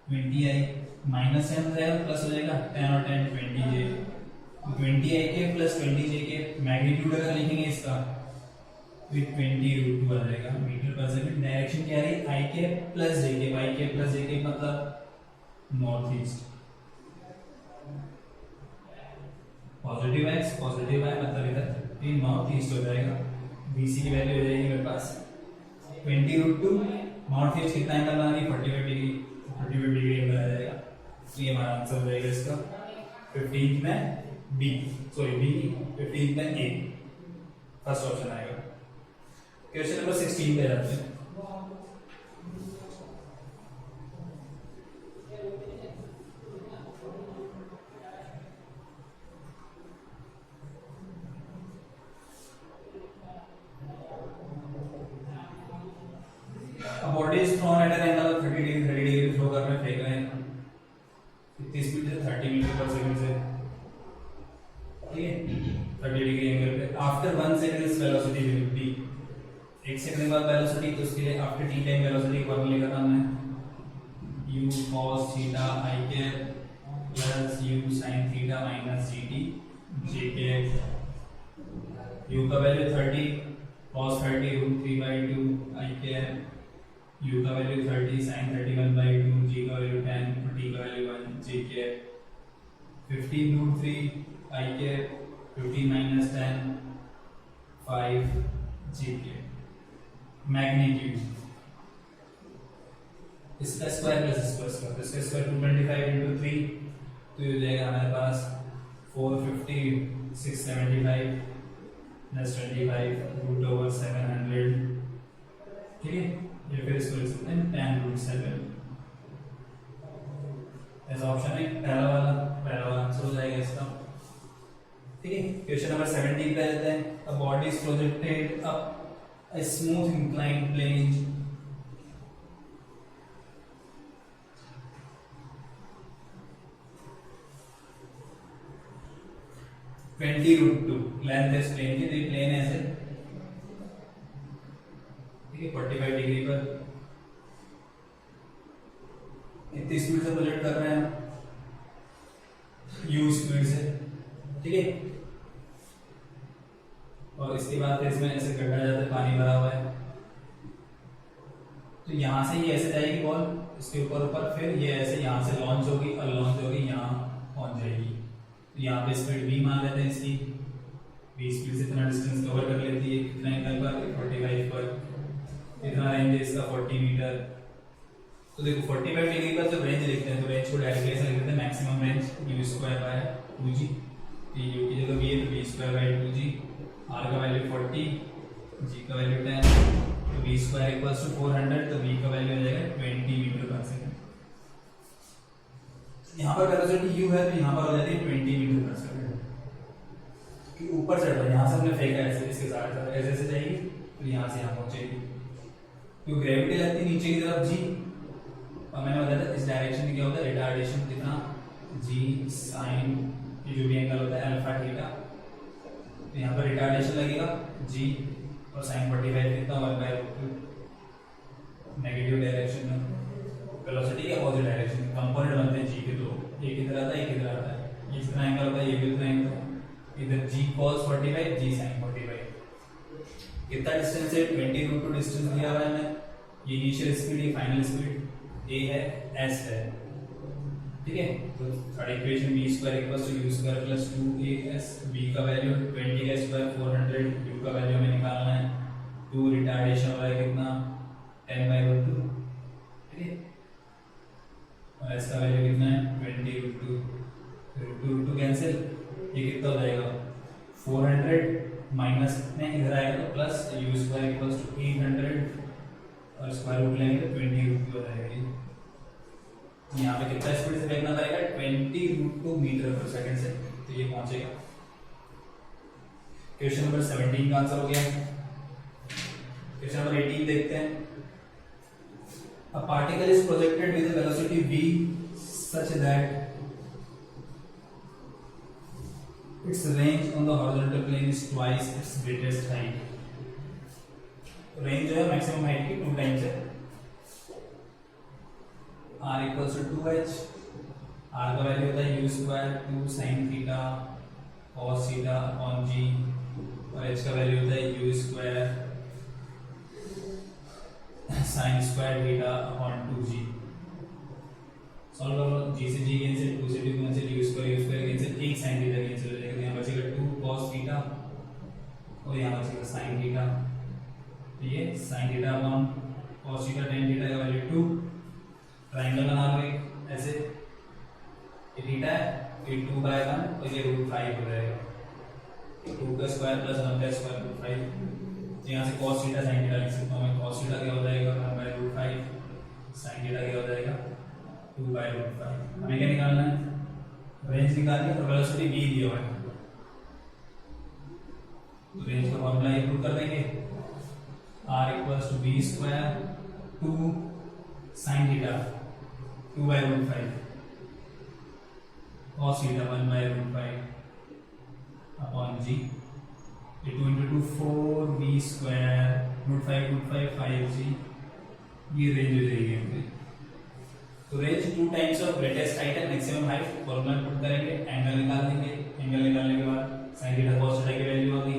20 आई, माइनस 10 हो जाएगा प्लस हो जाएगा 10 और 10 20 j। 20 आई के प्लस 20 j के मैग्नीट्यूड अगर लिखेंगे इसका विद 20 √2 आ जाएगा मीटर पर सेकंड। डायरेक्शन क्या है आई के प्लस जे के, वाई के प्लस जे के मतलब north east. Positive x positive y मतलब इधर ये नॉर्थ ईस्ट हो जाएगा। बीसी की वैल्यू हो जाएगी मेरे पास 20 √2। नॉर्थ ईस्ट कितना एंगल बना रही 45 डिग्री, 45 डिग्री एंगल आ जाएगा। तो ये हमारा आंसर हो जाएगा इसका 15 में बी, सॉरी बी 15 में ए, फर्स्ट ऑप्शन आएगा। क्वेश्चन नंबर 16 पे जाते हैं। Body is thrown at an angle of 30 degree throw कर रहे हैं, फेंक रहे हैं कितनी स्पीड से 30 मीटर पर सेकंड से, ठीक है 30 डिग्री एंगल पे। आफ्टर 1 सेकंड इस वेलोसिटी विल बी, 1 सेकंड बाद वेलोसिटी, तो उसके लिए आफ्टर टी टाइम वेलोसिटी फॉर्मूले का नाम है u cos थीटा i के plus u sin theta minus gt j के। u का वैल्यू 30 cos 30 √3/2 i के, u का वैल्यू 30 sin 31/2, g का वैल्यू 10, t का वैल्यू 1, j के 15 √3 i के 15 minus 10 5 g के। मैग्नीट्यूड इसका स्क्वायर प्लस इसका स्क्वायर, तो इसका स्क्वायर 225 into 3, तो ये हो जाएगा हमारे पास 450 675 प्लस 25 √700, ठीक है। ये फिर इसको लिख सकते हैं tan √7 ऐसा ऑप्शन है पहला वाला आंसर हो जाएगा इसका, ठीक है। क्वेश्चन नंबर 17 पे आते हैं। A body is projected up a smooth inclined plane (20 √2) length इस प्लेन की, तो ये प्लेन ऐसे, ठीक है 45 डिग्री पर कितनी स्पीड से प्रोजेक्ट कर रहे हैं u स्पीड से, ठीक है। और इसके बाद फिर इसमें ऐसे गड्ढा जाता है, पानी भरा हुआ है, तो यहाँ से ये ऐसे जाएगी बॉल इसके ऊपर, फिर ये ऐसे यहाँ से लॉन्च होगी और लॉन्च होगी यहाँ पहुँच जाएगी। तो यहाँ पे स्पीड v मान लेते हैं इसकी, v स्पीड से इतना डिस्टेंस कवर कर लेती है, कितना एंगल पर 45 पर, इतना रेंज है इसका 40 मीटर। तो देखो 45 डिग्री पर जब रेंज लिखते हैं तो रेंज को डायरेक्टली ऐसे लिख देते हैं मैक्सिमम रेंज u²/2g, u की जगह v है तो v²/2g, r का वैल्यू 40, g का वैल्यू 10, तो v² = 400, तो v का वैल्यू आ जाएगा 20 मीटर पर सेकंड। यहाँ पर वेलोसिटी u है तो यहाँ पर हो जाती है 20 मीटर पर सेकंड, कि ऊपर चढ़ रहा है, यहाँ से हमने फेंका ऐसे, इसके साथ ऐसे ऐसे जाएगी तो यहाँ से यहाँ पहुँचेगी, क्योंकि ग्रेविटी लगती है नीचे की तरफ g, और मैंने बताया था इस डायरेक्शन में क्या होता है रिटार्डेशन, कितना g sin की जो भी एंगल होता है अल्फा थीटा, तो यहाँ पर रिटार्डेशन लगेगा g और sin 45 कितना 1/√2 नेगेटिव डायरेक्शन में, वेलोसिटी के अपोजिट डायरेक्शन में कंपोनेंट बनते हैं g के दो, एक इधर आता है एक इधर आता है, ये जितना एंगल होता है ये भी उतना एंगल, इधर g cos 45 g sin 45। कितना डिस्टेंस है 20 √2 डिस्टेंस दिया हुआ है, ये इनिशियल स्पीड ये फाइनल स्पीड a है s है, ठीक है। तो third equation v² = u² + 2as, v का वैल्यू 20 का स्क्वायर 400, u का वैल्यू हमें निकालना है 2, रिटार्डेशन वाला कितना 10/√2, ठीक है, और s का वैल्यू कितना है 20 √2 कैंसिल, ये कितना हो जाएगा 400 माइनस में इधर आएगा तो प्लस u² = 800 और स्क्वायर रूट लेंगे तो 20 √2 हो जाएगा। यहाँ पे कितना स्पीड से फेंकना पड़ेगा 20 √2 मीटर पर सेकंड से, तो ये पहुंचेगा। क्वेश्चन नंबर 17 का आंसर हो गया। क्वेश्चन नंबर 18 देखते हैं। A particle is projected with a velocity v such that its range on the horizontal plane is twice its greatest height. Range जो है मैक्सिमम हाइट की 2 टाइम्स है। r equals to 2h, r का value होता है u square 2 sin theta cos theta upon g, और h का value होता है u square sin square theta upon 2g। Solve करो, g से g कैंसिल, 2 से 2 cancel, u square cancel, 1 sin theta cancel हो जाएगा, यहाँ बचेगा 2 cos थीटा और यहाँ बचेगा sin थीटा। तो ये sin theta upon cos theta tan theta का वैल्यू 2। ट्रायंगल बना लो एक ऐसे, ये थीटा है, ये 2/1 और ये √5 हो जाएगा, 2 का स्क्वायर प्लस 1 का स्क्वायर √5। तो यहाँ से cos थीटा sin थीटा लिख सकता हूँ मैं। cos थीटा क्या हो जाएगा 1/√5, sin थीटा क्या हो जाएगा 2/√5। हमें क्या निकालना है, रेंज निकालनी है, और वेलोसिटी v दिया हुआ है, तो रेंज का फॉर्मूला इंप्रूव कर देंगे, r equals to v square 2 sin theta 2/√5 cos theta 1/√5 upon g, ये 2 into 2 4 v स्क्वायर √5 5g, ये रेंज हो जाएगी हमारी। तो range 2 times of greatest height है, मैक्सिमम हाइट। फॉर्मूला पुट करेंगे, एंगल निकाल देंगे, एंगल निकालने के बाद sin थीटा cos थीटा की वैल्यू होगी,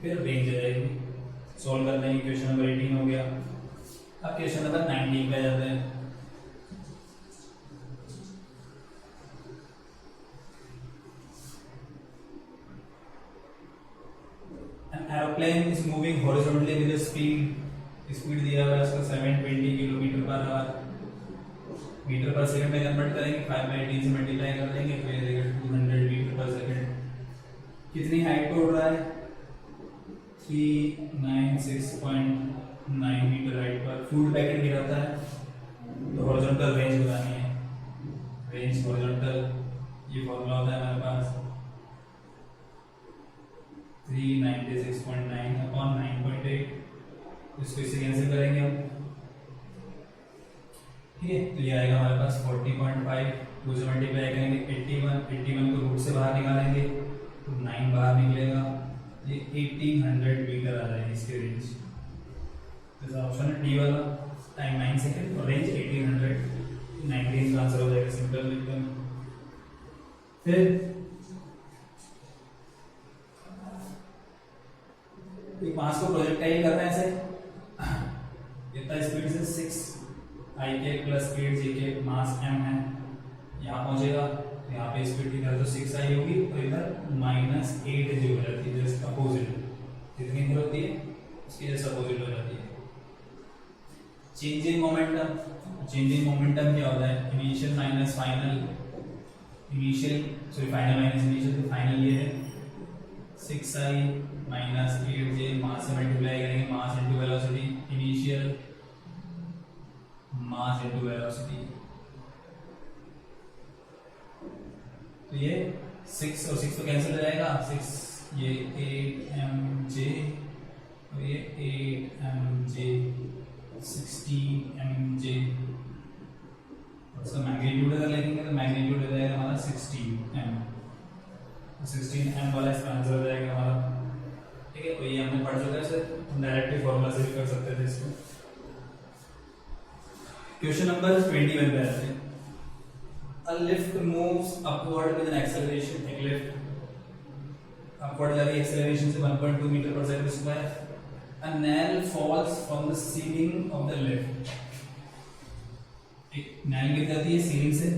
फिर रेंज आ जाएगी। सॉल्व करते हैं, क्वेश्चन नंबर 18 हो गया। अब क्वेश्चन नंबर 19 पे जाते हैं। An aeroplane is moving horizontally with a speed दिया हुआ है उसका 720 km/h, मीटर पर सेकंड में कन्वर्ट करेंगे, 5/18 से मल्टीप्लाई कर देंगे, फिर देगा 200 मीटर पर सेकंड। कितनी हाइट पे उड़ रहा है, 396.9 मीटर हाइट पर। फूड पैकेट गिराता है, तो हॉरिजॉन्टल रेंज बतानी है, रेंज हॉरिजॉन्टल, ये फॉर्मूला होता है हमारे पास 396.9 अपॉन 9.8, इसको इससे कैंसिल करेंगे हम, ठीक है। तो ये आएगा हमारे पास 40.5, 2 से मल्टीप्लाई करेंगे 81 को रूट से बाहर निकालेंगे तो 9 बाहर निकलेगा, ये 1800 मीटर आ जाएगी इसकी रेंज। तो ऑप्शन है डी वाला, टाइम 9 सेकंड और रेंज 1800, 19 का आंसर हो जाएगा, सिंपल एकदम। फिर एक मास को प्रोजेक्टाइल करना है ऐसे, इतना स्पीड से 6 i के प्लस 8 j के, मास m है, यहाँ पहुंचेगा, तो यहाँ पे स्पीड की तरह तो 6 i होगी, और इधर -8 j हो जाती है, जस्ट अपोजिट, जितनी दूर होती है उसकी जस्ट अपोजिट हो जाती है। चेंज इन मोमेंटम क्या होता है, initial minus final, final minus initial, तो फाइनल ये है 6i माइनस 8j, मास से मल्टीप्लाई करेंगे, mass into velocity, initial mass into velocity, तो ये 6 और 6 तो कैंसिल हो जाएगा, 6 ये 8mj और ये 8mj 16mj, और इसका मैग्नीट्यूड अगर लेंगे तो मैग्नीट्यूड हो जाएगा हमारा 16m, 16m वाला इसका आंसर हो जाएगा हमारा, ठीक है। तो ये हमने पढ़ चुका है सर, हम डायरेक्टली फॉर्मूला से भी कर सकते थे इसको। क्वेश्चन नंबर 21 पे आते हैं। A lift moves upward with an acceleration, एक लिफ्ट अपवर्ड जा रही है एक्सेलरेशन से 1.2 मीटर पर second square. A nail falls from the ceiling of the lift, एक nail गिर जाती है सीलिंग से,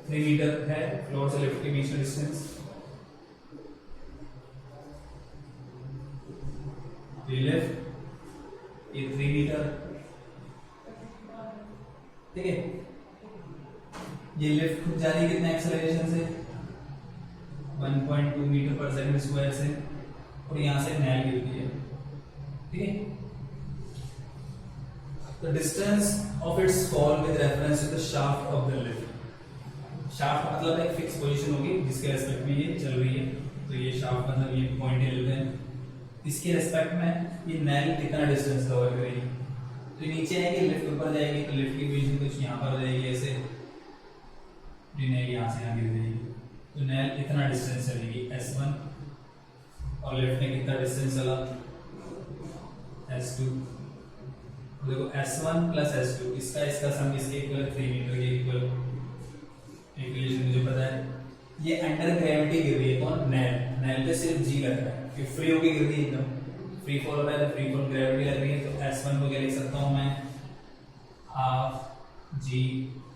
3 मीटर है फ्लोर से लिफ्ट के बीच का डिस्टेंस, ये लिफ्ट, ये 3 मीटर, ठीक है। ये लिफ्ट खुद जा रही है कितने एक्सेलरेशन से, 1.2 मीटर पर सेकंड स्क्वायर से, और यहां से नैल गिरती है, ठीक है। The distance of its fall with reference to the shaft of the lift. Shaft मतलब एक फिक्स पोजीशन होगी जिसके रेस्पेक्ट में ये चल रही है, तो ये शाफ्ट मतलब ये पॉइंट ले लेते हैं, इसके रेस्पेक्ट में ये नैल कितना डिस्टेंस कवर करेगी, तो नीचे आएगी लिफ्ट ऊपर जाएगी, तो लिफ्ट की पोजीशन कुछ यहाँ पर हो जाएगी ऐसे, नेल यहाँ से यहाँ गिर जाएगी। तो नेल इतना डिस्टेंस चलेगी S1 और लिफ्ट में कितना डिस्टेंस चला S2। देखो S1 प्लस S2 इसका सम किसके इक्वल है 3 मीटर के इक्वल। इक्वेशन मुझे पता है। ये अंडर ग्रेविटी गिर रही है कौन नेल पे सिर्फ G लग रहा है कि फ्री होके गिर रही है एकदम फ्री फॉल हो रहा है, तो फ्री फॉल ग्रेविटी लग रही है। तो S1 को क्या लिख सकता हूँ मैं half G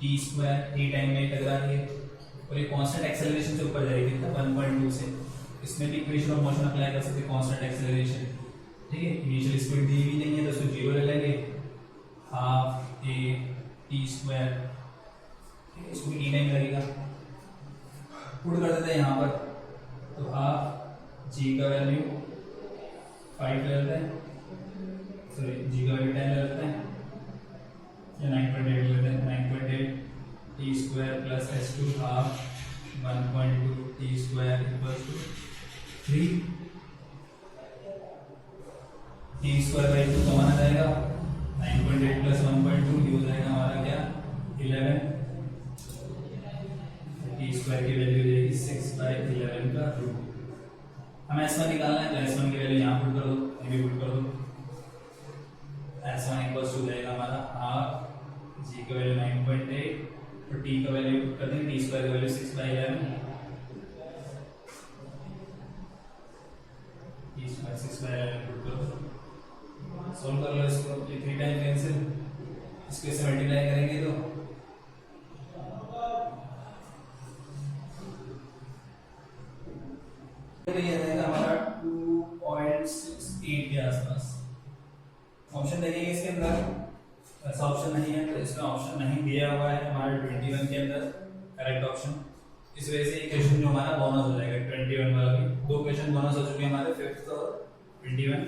t square t time में लग रहा है और ये कांस्टेंट एक्सेलरेशन से ऊपर जाएगी कितना 1.2 से। इसमें भी इक्वेशन ऑफ मोशन अप्लाई कर सकते हैं कांस्टेंट एक्सेलरेशन। ठीक है इनिशियल स्पीड दी हुई नहीं है तो उसको 0 ले लेंगे हाफ a t स्क्वायर इसमें e नहीं लगेगा पुट कर देते हैं यहाँ पर। तो हाफ g का वैल्यू 5 ले लेते हैं सॉरी g का वैल्यू 10 ले लेते हैं या 9.8 ले लेते हैं 9.8 t square plus s2 half 1.2 t square equals to 3 t square by 2 कौन आ जाएगा 9.8 प्लस 1.2 ये हो जाएगा हमारा क्या 11 t स्क्वायर की वैल्यू हो जाएगी 6/11 का रूट। हमें S1 निकालना है तो S1 की वैल्यू यहाँ पुट कर दो ये भी पुट कर दो। S1 इक्वल्स टू जाएगा हमारा हाफ g का वैल्यू 9.8 और t का वैल्यू पुट कर देंगे t स्क्वायर का वैल्यू 6/11 t स्क्वायर 6/11 पुट कर दो। सॉल्व कर लो इसको ये 3 टाइम कैंसिल इसको इससे मल्टीप्लाई करेंगे तो ये रहेगा हमारा 2.68 के आसपास। ऑप्शन देखेंगे इसके अंदर ऐसा ऑप्शन नहीं है तो इसमें ऑप्शन नहीं दिया हुआ है हमारे 21 के अंदर करेक्ट ऑप्शन। इस वजह से ये क्वेश्चन जो हमारा बोनस हो जाएगा 21 वाला भी। 2 क्वेश्चन बोनस हो चुके हैं हमारे 5th और 21।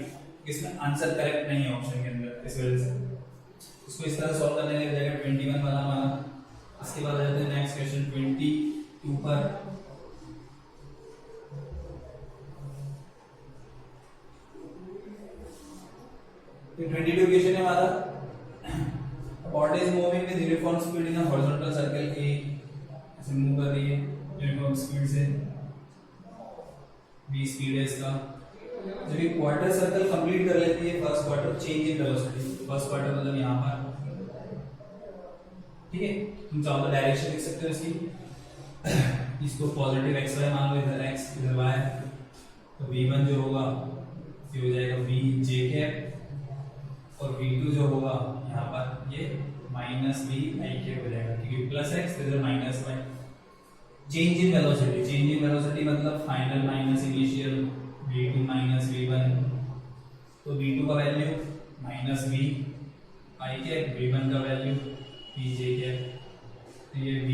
इसमें आंसर करेक्ट नहीं है ऑप्शन के अंदर इस वजह से इसको इस तरह सॉल्व करने के जाएगा 21 वाला हमारा। इसके बाद आ जाते हैं नेक्स्ट क्वेश्चन 22 पर। तो 22 क्वेश्चन है हमारा body is moving with uniform speed in a horizontal circle A ऐसे मूव कर रही है यूनिफॉर्म स्पीड से v स्पीड है इसका। जब ये क्वार्टर सर्कल कंप्लीट कर लेती है first quarter change in velocity first quarter मतलब यहाँ पर ठीक है। तुम चाहो तो डायरेक्शन लिख सकते हो इसकी इसको पॉजिटिव x y मान लो इधर x इधर y तो v1 जो होगा ये हो जाएगा v j कैप और v2 जो होगा यहाँ पर ये माइनस v i कैप हो जाएगा क्योंकि प्लस x इधर minus y। Change in velocity मतलब final minus initial v2 minus v1 तो v2 का value minus v i cap v1 का वैल्यू v j कैप। तो ये v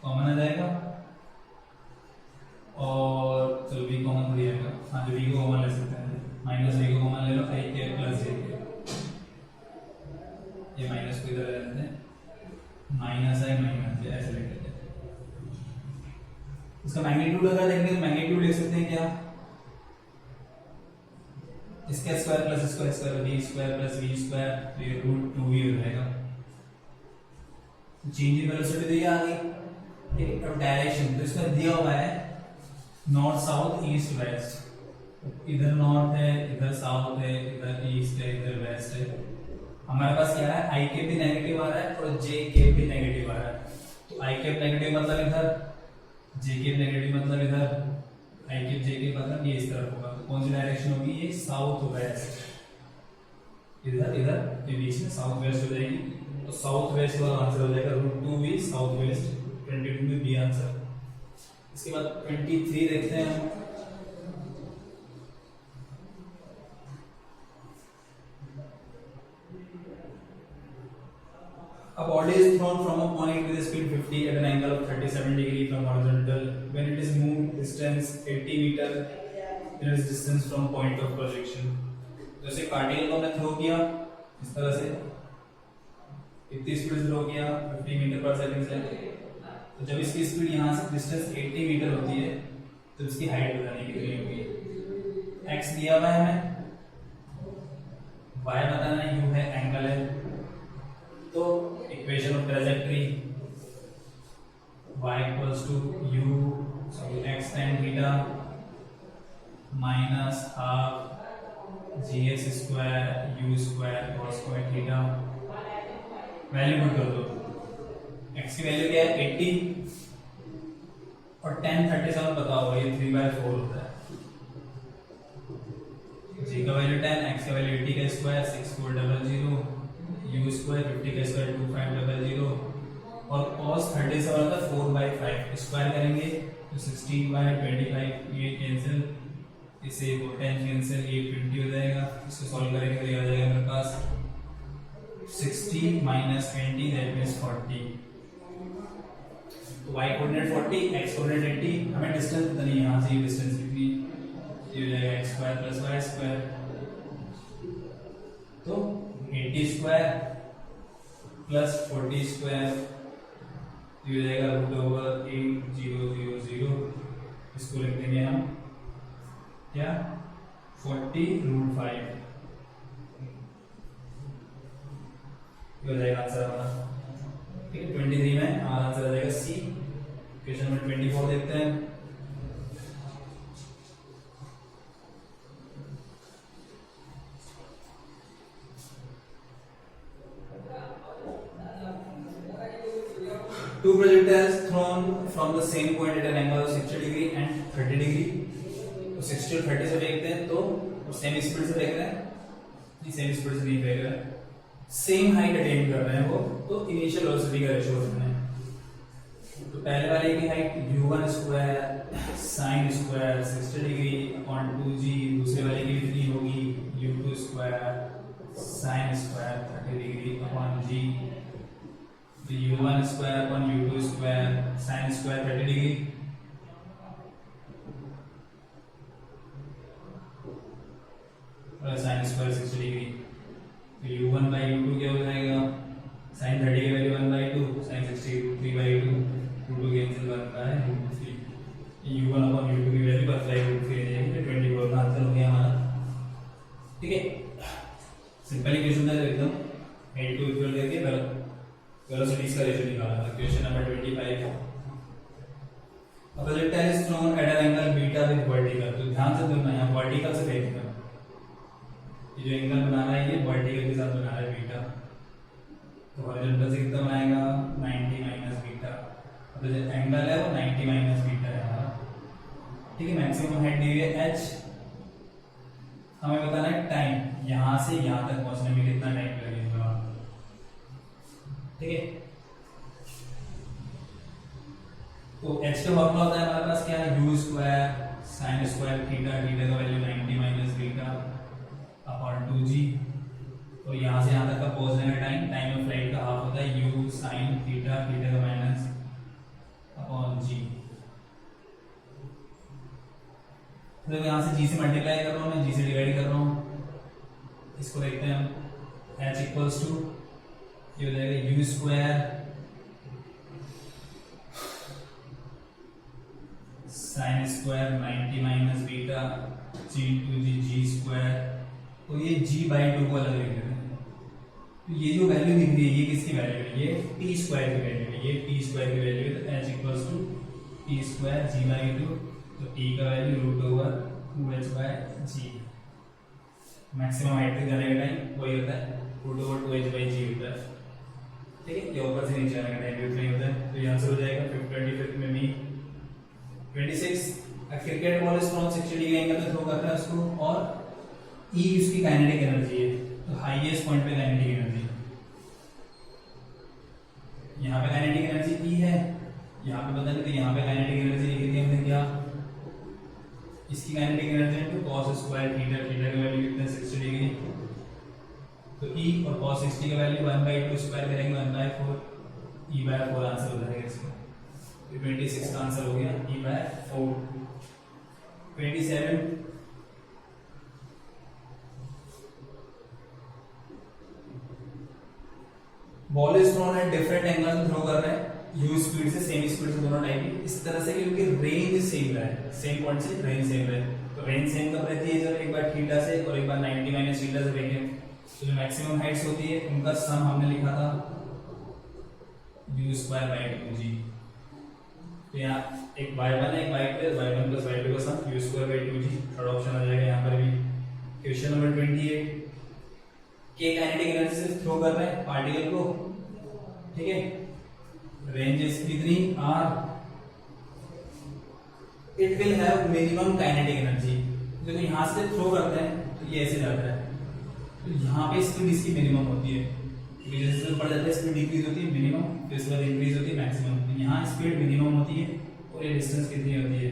कॉमन आ जाएगा और चलो v कॉमन हो जाएगा हाँ जो v को कॉमन ले सकते हैं माइनस v को कॉमन ले लो i cap plus j cap. ये माइनस को इधर ले लेते हैं माइनस i माइनस j ऐसे लिख लेते हैं। इसका मैग्नीट्यूड अगर देखेंगे तो मैग्नीट्यूड लिख सकते हैं क्या इसका स्क्वायर प्लस इसका square v square plus v square तो ये √2v हो जाएगा। चेंज इन वेलोसिटी दी आ गई ठीक है। अब डायरेक्शन तो इसका दिया हुआ है नॉर्थ साउथ ईस्ट वेस्ट इधर नॉर्थ है इधर साउथ है इधर ईस्ट है इधर वेस्ट है। हमारे पास क्या है आई कैप भी नेगेटिव आ रहा है और जे कैप भी नेगेटिव आ रहा है। तो आई कैप नेगेटिव मतलब इधर जे कैप नेगेटिव मतलब इधर आई कैप जे कैप मतलब ये इस तरफ होगा। तो कौन सी डायरेक्शन होगी ये साउथ वेस्ट इधर इधर ये बीच में साउथ वेस्ट हो जाएगी। तो साउथ वेस्ट वाला आंसर हो जाएगा √2v साउथ वेस्ट 22 में बी आंसर। इसके बाद 23 देखते हैं हम। A body is thrown from a point with a speed 50 at an angle of 37 degree from horizontal. When it is moved distance 80 meter, it is distance from point of projection. जैसे particle को हमने throw किया इस तरह से इतनी speed से throw किया 50 मीटर पर सेकंड से। तो जब इसकी स्पीड यहाँ से डिस्टेंस 80 मीटर होती है तो इसकी हाइट बताने कितनी होगी। x दिया हुआ है हमें y बताना है, u है, एंगल है, तो equation of trajectory y equals to u x tan theta minus half gx square u square cos square theta. Value put कर दो, x की वैल्यू क्या है 80 और tan 37 पता होगा, ये 3/4 होता है। g का वैल्यू 10, x का वैल्यू 80 का स्क्वायर 6400, u स्क्वायर 50 का स्क्वायर 2500 और cos 37 होता है 4/5। स्क्वायर करेंगे तो 16/25, ये कैंसिल, इससे 10 कैंसिल, ये 20 हो जाएगा। इसको सॉल्व करेंगे तो ये आ जाएगा मेरे पास 60 माइनस 20 दैट मींस 40। तो y कोऑर्डिनेट 40, x कोऑर्डिनेट 80, हमें डिस्टेंस पता नहीं, यहाँ से ये डिस्टेंस कितनी, ये हो जाएगा x square plus y square, तो 80 स्क्वायर प्लस 40 स्क्वायर, ये हो जाएगा √8,000। इसको लिख देंगे हम क्या 40√5, ये हो जाएगा आंसर हमारा। ठीक है, 23 में हमारा आंसर आ जाएगा सी। क्वेश्चन नंबर 24 देखते हैं। Two projectiles thrown from the same point at an angle of 60 degree and 30 degree। तो 60 और 30 से फेंकते हैं, तो सेम स्पीड से फेंक रहे हैं, नहीं सेम स्पीड से नहीं फेंक रहे हैं, सेम हाइट अटेन कर रहे हैं वो, तो इनिशियल वेलोसिटी का रेशियो रखना है। तो पहले वाले की height u1 square sin square 60 degree upon 2g, दूसरे वाले की कितनी होगी u2 square sin square 30 degree upon g, तो u1 square upon u2 square sin square 30 degree, और sin स्क्वायर 60 डिग्री, तो u1 by u2 क्या हो जाएगा, sin 30 की वैल्यू 1/2, sin 60 3/2, 2 कैंसिल बनता है √3, u1 अपॉन u2 की वैल्यू 1/√3 आ जाएगी, तो 24 का आंसर हो गया हमारा। ठीक है, सिंपल इक्वेशन था एकदम, 82 इक्वल करके वेलोसिटीज का रेशियो निकालना था। Question number 25, a projectile is thrown at an angle beta with vertical। तो ध्यान से सुनना, यहाँ वर्टिकल से फेंकना, ये जो एंगल बना रहा है ये वर्टिकल के साथ बना रहा है बीटा, तो हॉरिजॉन्टल से कितना बनाएगा 90 माइनस बीटा, तो जो एंगल है वो 90 माइनस बीटा है हमारा। ठीक है, मैक्सिमम हाइट दी हुई है h, हमें बताना है टाइम यहाँ से यहाँ तक पहुंचने में कितना टाइम लगेगा। ठीक है, तो h का फॉर्मूला होता है हमारे पास क्या है, u square sin square theta, theta का value 90 minus beta upon 2g, तो यहाँ से यहाँ तक का पहुंचने का टाइम, टाइम ऑफ फ्लाइट का हाफ होता है u sin थीटा, थीटा का माइनस अपॉन g। तो यहाँ से g से मल्टीप्लाई कर रहा हूँ मैं, g से डिवाइड कर रहा हूँ, इसको देखते हैं हम, h इक्वल्स टू ये हो जाएगा u square sin square 90 minus beta g two g square, तो ये g/2 को अलग लिख देते हैं। तो ये जो वैल्यू दिख रही है ये किसकी वैल्यू है, ये t स्क्वायर की वैल्यू है, ये t स्क्वायर की वैल्यू है, तो h equals to t square g/2, तो t का वैल्यू √2h/g, मैक्सिमम हाइट तक जाने का टाइम वही होता है √2h/g होता है। ठीक है, ये ऊपर से नीचे आने का टाइम भी उतना ही होता है, तो ये आंसर हो जाएगा 25 में भी 26। Cricket ball is from 60 degree angle पे थ्रो करता है उसको, और E उसकी काइनेटिक एनर्जी है, तो हाईएस्ट पॉइंट पे काइनेटिक एनर्जी, यहाँ पे काइनेटिक एनर्जी E है, यहाँ पे बता दें तो यहाँ पे काइनेटिक एनर्जी लिखी थी हमने क्या, इसकी काइनेटिक एनर्जी है तो cos स्क्वायर थीटा, थीटा का वैल्यू कितना है 60 डिग्री, तो E और cos 60 का वैल्यू 1/2 स्क्वायर करेंगे 1/4, E/4 आंसर हो जाएगा इसका। 26 का आंसर हो गया E/4। 27 ball is thrown at different angle में थ्रो कर रहे हैं यू स्पीड से, सेम स्पीड से, दोनों टाइप इस तरह से कि उनकी रेंज सेम रहे, सेम पॉइंट से रेंज सेम रहे, तो रेंज सेम कब रहती है जब एक बार थीटा से और एक बार 90 माइनस थीटा से फेंके, तो जो मैक्सिमम हाइट्स होती है उनका सम हमने लिखा था u²/2g। तो यहाँ एक y1 है, एक y2 है, y1 + y2 का सम u²/2g। थर्ड ऑप्शन आ जाएगा यहाँ पर भी। क्वेश्चन नंबर 28, के काइनेटिक एनर्जी से थ्रो कर रहे हैं पार्टिकल को, ठीक है, रेंज इज कितनी r, it will have minimum kinetic energy. जब यहाँ से थ्रो करते हैं तो ये ऐसे जाता है, तो यहाँ पे स्पीड इसकी मिनिमम होती है, जैसे बढ़ जाता है स्पीड डिक्रीज होती है मिनिमम, फिर इसके बाद इंक्रीज होती है मैक्सिमम। तो यहाँ स्पीड मिनिमम होती है और ये डिस्टेंस कितनी होती है,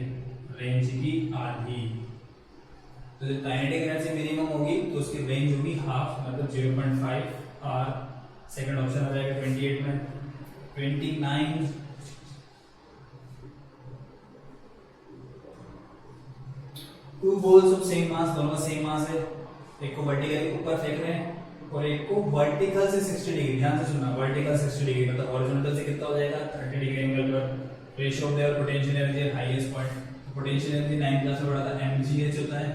रेंज की आधी। तो जब काइनेटिक एनर्जी मिनिमम होगी तो उसकी रेंज होगी हाफ, मतलब 0.5 r। सेकंड ऑप्शन आ जाएगा 28 में। 29, two balls of same mass, दोनों सेम मास है, एक को वर्टिकली ऊपर फेंक रहे हैं और एक को वर्टिकल से 60 डिग्री, ध्यान से सुनना, वर्टिकल 60 डिग्री मतलब हॉरिजॉन्टल से कितना हो जाएगा 30 डिग्री एंगल पर। Ratio of their potential energy at highest point, potential energy 9 class में पढ़ा था mgh होता है,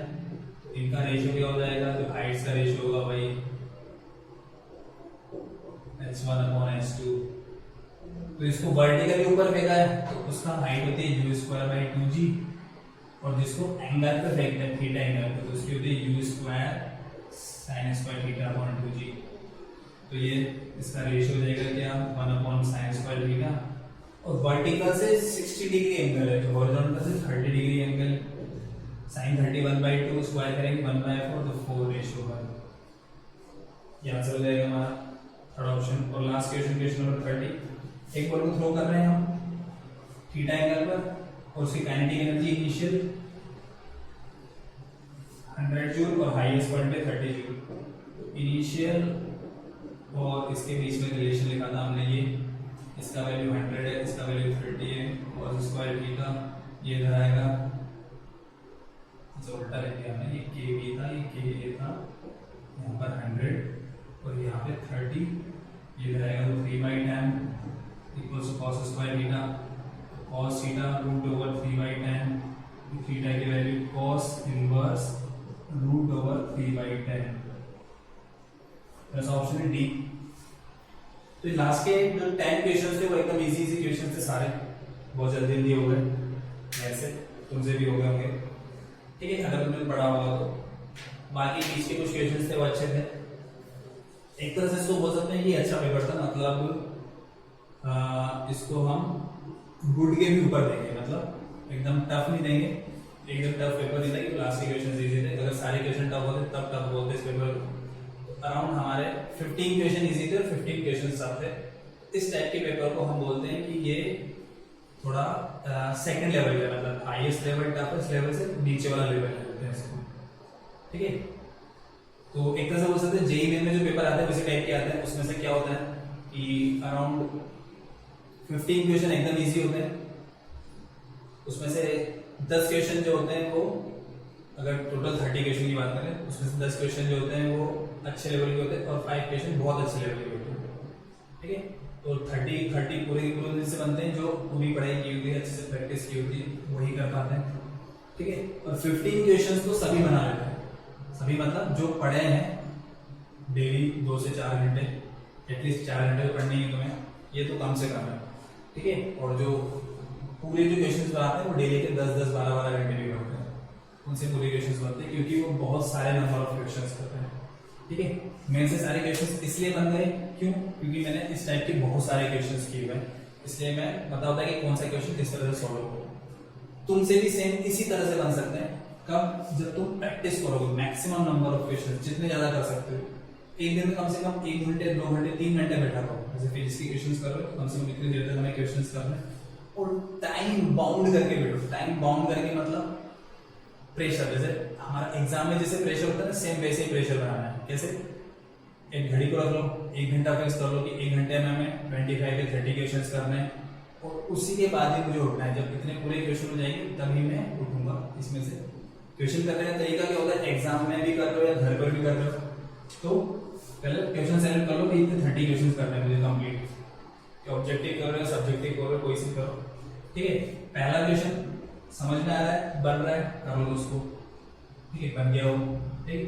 तो इनका रेशियो क्या हो जाएगा, तो हाइट्स का रेशियो होगा भाई h1/h2। तो इसको वर्टिकली ऊपर फेंका है तो उसका हाइट होती है u²/2g, और जिसको एंगल पे फेंकते हैं थीटा एंगल पे, तो उसकी होती है u²sin²θ/2g। तो ये इसका रेशियो हो जाएगा क्या, 1/sin²θ। और वर्टिकल से 60 डिग्री एंगल है, तो हॉरिजॉन्टल से 30 डिग्री एंगल, sin 30 1/2 स्क्वायर करेंगे 1/4, तो 4 रेशियो 1। ये आंसर हो जाएगा हमारा थर्ड ऑप्शन। और लास्ट क्वेश्चन, क्वेश्चन नंबर 30, एक बॉल को थ्रो कर रहे हैं हम थीटा एंगल पर और उसकी काइनेटिक एनर्जी इनिशियल 100 जूल और हाईएस्ट पॉइंट पे 30 जूल। इनिशियल और इसके बीच में रिलेशन लिखा था हमने, ये इसका वैल्यू 100 है, इसका वैल्यू 30 है, और स्क्वायर थीटा ये इधर आएगा, जो उल्टा लिख दिया हमने, ये kb था, ये ka था, यहाँ पर 100 और यहाँ पे 30, ये इधर आएगा, तो 3/10 equals to cos square theta, cos theta √3/10, theta की वैल्यू cos इनवर्स √3/10। ऐसा ऑप्शन है डी। तो लास्ट के जो 10 क्वेश्चन थे वो एकदम इजी क्वेश्चन थे सारे, बहुत जल्दी हो गए, ऐसे तुमसे भी हो गए होंगे, ठीक है, अगर तुमने पढ़ा होगा तो। बाकी बीच के कुछ क्वेश्चन थे वो अच्छे थे, एक तरह से इसको बोल सकते हैं कि अच्छा पेपर था, मतलब इसको हम गुड के भी ऊपर देंगे, मतलब एकदम टफ नहीं देंगे, एकदम टफ पेपर नहीं था कि लास्ट के क्वेश्चन इजी थे। अगर सारे क्वेश्चन टफ होते तब टफ बोलते इस पेपर को। अराउंड हमारे 15 क्वेश्चन इजी थे और 15 क्वेश्चन टफ थे। इस टाइप के पेपर को हम बोलते हैं कि ये थोड़ा सेकंड लेवल का, मतलब हाईएस्ट लेवल टफेस्ट लेवल से नीचे वाला लेवल बोलते हैं इसको, ठीक है। तो एक तरह से बोल सकते हैं जेईई में जो पेपर आते हैं उसी टाइप के आते हैं। उसमें से क्या होता है कि अराउंड 15 क्वेश्चन एकदम इजी होते हैं, उसमें से 10 क्वेश्चन जो होते हैं वो, अगर टोटल 30 क्वेश्चन की बात करें उसमें से 10 क्वेश्चन जो होते हैं वो अच्छे लेवल के होते हैं और 5 क्वेश्चन बहुत अच्छे लेवल के होते हैं, ठीक है। तो 30 पूरे से बनते हैं जो पूरी पढ़ाई की होती है, अच्छे से प्रैक्टिस की होती है, वही कर पाते हैं, ठीक है। और 15 क्वेश्चन तो सभी बना लेते हैं, सभी मतलब जो पढ़े हैं डेली 2 से 4 घंटे, एटलीस्ट 4 घंटे पढ़ने ही तुम्हें, ये तो कम से कम है, ठीक है। और जो पूरे जो क्वेश्चंस बनाते हैं वो डेली के 10-10 12-12 घंटे भी पढ़ते हैं, उनसे पूरे क्वेश्चंस बनते हैं क्योंकि वो बहुत सारे नंबर ऑफ क्वेश्चंस करते हैं, ठीक है। मेरे से सारे क्वेश्चंस इसलिए बन गए क्यों, क्योंकि मैंने इस टाइप के बहुत सारे क्वेश्चंस किए हुए हैं, इसलिए मैं बता होता है कि कौन सा क्वेश्चन किस तरह से सॉल्व हो। तुमसे भी सेम इसी तरह से बन सकते हैं, कब, जब तुम प्रैक्टिस करोगे मैक्सिमम नंबर ऑफ क्वेश्चन, जितने ज्यादा कर सकते हो। एक दिन में कम से कम 1 घंटे 2 घंटे 3 घंटे बैठा करो, जैसे फिजिक्स के क्वेश्चंस कर रहे हो कम से कम इतनी देर तक हमें क्वेश्चंस करने, और टाइम बाउंड करके बैठो। टाइम बाउंड करके मतलब प्रेशर, जैसे हमारा एग्जाम में जैसे प्रेशर होता है ना, सेम वैसे ही प्रेशर बनाना है। कैसे, एक घड़ी को रख लो, 1 घंटा फिक्स कर लो कि 1 घंटे में हमें 25 या 30 क्वेश्चंस करने हैं, और उसी के बाद ही मुझे उठना है। जब इतने पूरे क्वेश्चन हो जाएंगे तभी मैं उठूंगा। इसमें से क्वेश्चन करने का तरीका क्या होता है, एग्जाम में भी कर रहे हो या घर पर भी कर रहे हो, तो पहले क्वेश्चन सेलेक्ट कर लो कि इतने 30 क्वेश्चन करने हैं मुझे कंप्लीट, ऑब्जेक्टिव कर रहे हो सब्जेक्टिव कर रहे हो, कोई सी करो, ठीक है। पहला क्वेश्चन समझ में आ रहा है, बन रहा है, कर लो उसको, ठीक है, बन गया हो, ठीक।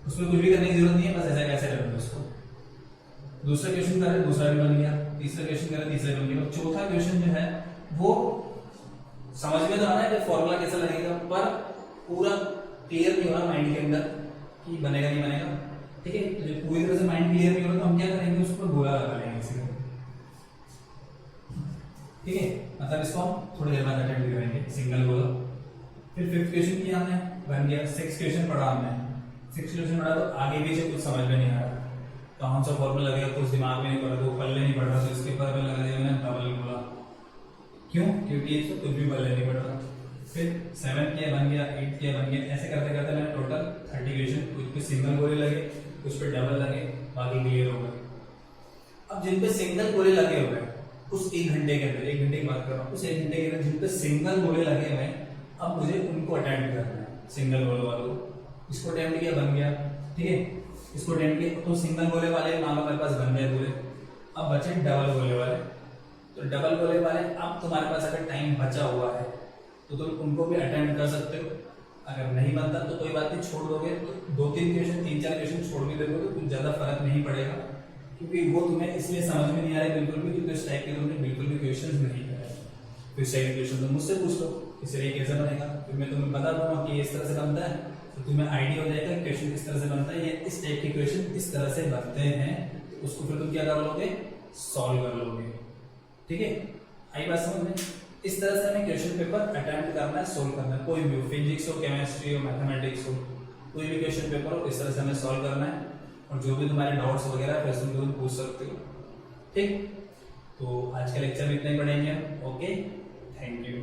उसमें कुछ भी करने की जरूरत नहीं है, बस ऐसा कैसे रख दो उसको। दूसरा क्वेश्चन करें, दूसरा भी बन गया। तीसरा क्वेश्चन करें, तीसरा भी बन गया। चौथा क्वेश्चन जो है वो समझ में तो आना है कि फॉर्मूला कैसा लगेगा, पर पूरा क्लियर नहीं हो रहा माइंड के अंदर कि बनेगा नहीं बनेगा। ठीक है, तो जब पूरी तरह से माइंड क्लियर नहीं होगा तो हम क्या करेंगे, उस पर गोला लगा लेंगे किसी को। ठीक है, मतलब इसको हम थोड़ी देर बाद अटेम्प्ट करेंगे, सिंगल गोला। फिर फिफ्थ क्वेश्चन किया हमने, बन गया। सिक्स क्वेश्चन पढ़ा हमने। सिक्स क्वेश्चन पढ़ा तो आगे पीछे कुछ समझ में नहीं आ रहा, कौन सा फॉर्मूला लगेगा कुछ दिमाग में नहीं पड़ रहा, तो पल्ले नहीं पड़ रहा, तो इसके ऊपर लगा दिया मैंने डबल गोला। क्यों? क्योंकि इसको कुछ भी पल्ले नहीं पड़ रहा। फिर 7 किया, बन गया। 8 किया, बन गया। ऐसे करते करते मैंने टोटल 30 क्वेश्चन, कुछ पे सिंगल गोले लगे, कुछ पे डबल लगे, बाकी क्लियर हो गए। अब जिन पे सिंगल गोले लगे हुए हैं उस 1 घंटे के अंदर, 1 घंटे की बात कर रहा हूँ, उस 1 घंटे के अंदर जिन पे सिंगल गोले लगे हुए हैं, अब मुझे उनको अटेम्प्ट करना है, सिंगल गोले वालों को। इसको अटेम्प्ट किया, बन गया। ठीक है, इसको अटेम्प्ट किया तो सिंगल गोले वाले मान लो मेरे पास बन गए पूरे। अब बचे डबल गोले वाले, तो डबल गोले वाले अब तुम्हारे पास अगर टाइम बचा हुआ है तो तुम उनको भी अटेम्प्ट कर सकते हो। अगर नहीं बनता तो कोई बात नहीं, छोड़ दोगे। तो 2-3 क्वेश्चन, 3-4 क्वेश्चन छोड़ भी दोगे तो कुछ ज्यादा फर्क नहीं पड़ेगा, क्योंकि वो तुम्हें इसलिए समझ में नहीं आ रहा है बिल्कुल भी, क्योंकि इस टाइप के तुमने बिल्कुल भी क्वेश्चन नहीं करे। फिर सेकंड क्वेश्चन तो मुझसे पूछ लो इस तरह कैसे बनेगा, फिर मैं तुम्हें बता दूंगा कि इस तरह से बनता है, तो तुम्हें आइडिया हो जाएगा क्वेश्चन किस तरह से बनता है, ये इस टाइप के क्वेश्चन इस तरह से बनते हैं। उसको फिर तुम क्या कर लोगे, सॉल्व कर लोगे। ठीक है, आई बात समझ में? इस तरह से हमें क्वेश्चन पेपर अटेम्प्ट करना है, सोल्व करना है। कोई भी हो, फिजिक्स हो, केमिस्ट्री हो, मैथमेटिक्स हो, कोई भी क्वेश्चन पेपर हो, इस तरह से हमें सॉल्व करना है। और जो भी तुम्हारे डाउट्स वगैरह फिर तुम पूछ सकते हो। ठीक, तो आज के लेक्चर में इतना ही पढ़ेंगे। Okay, thank you.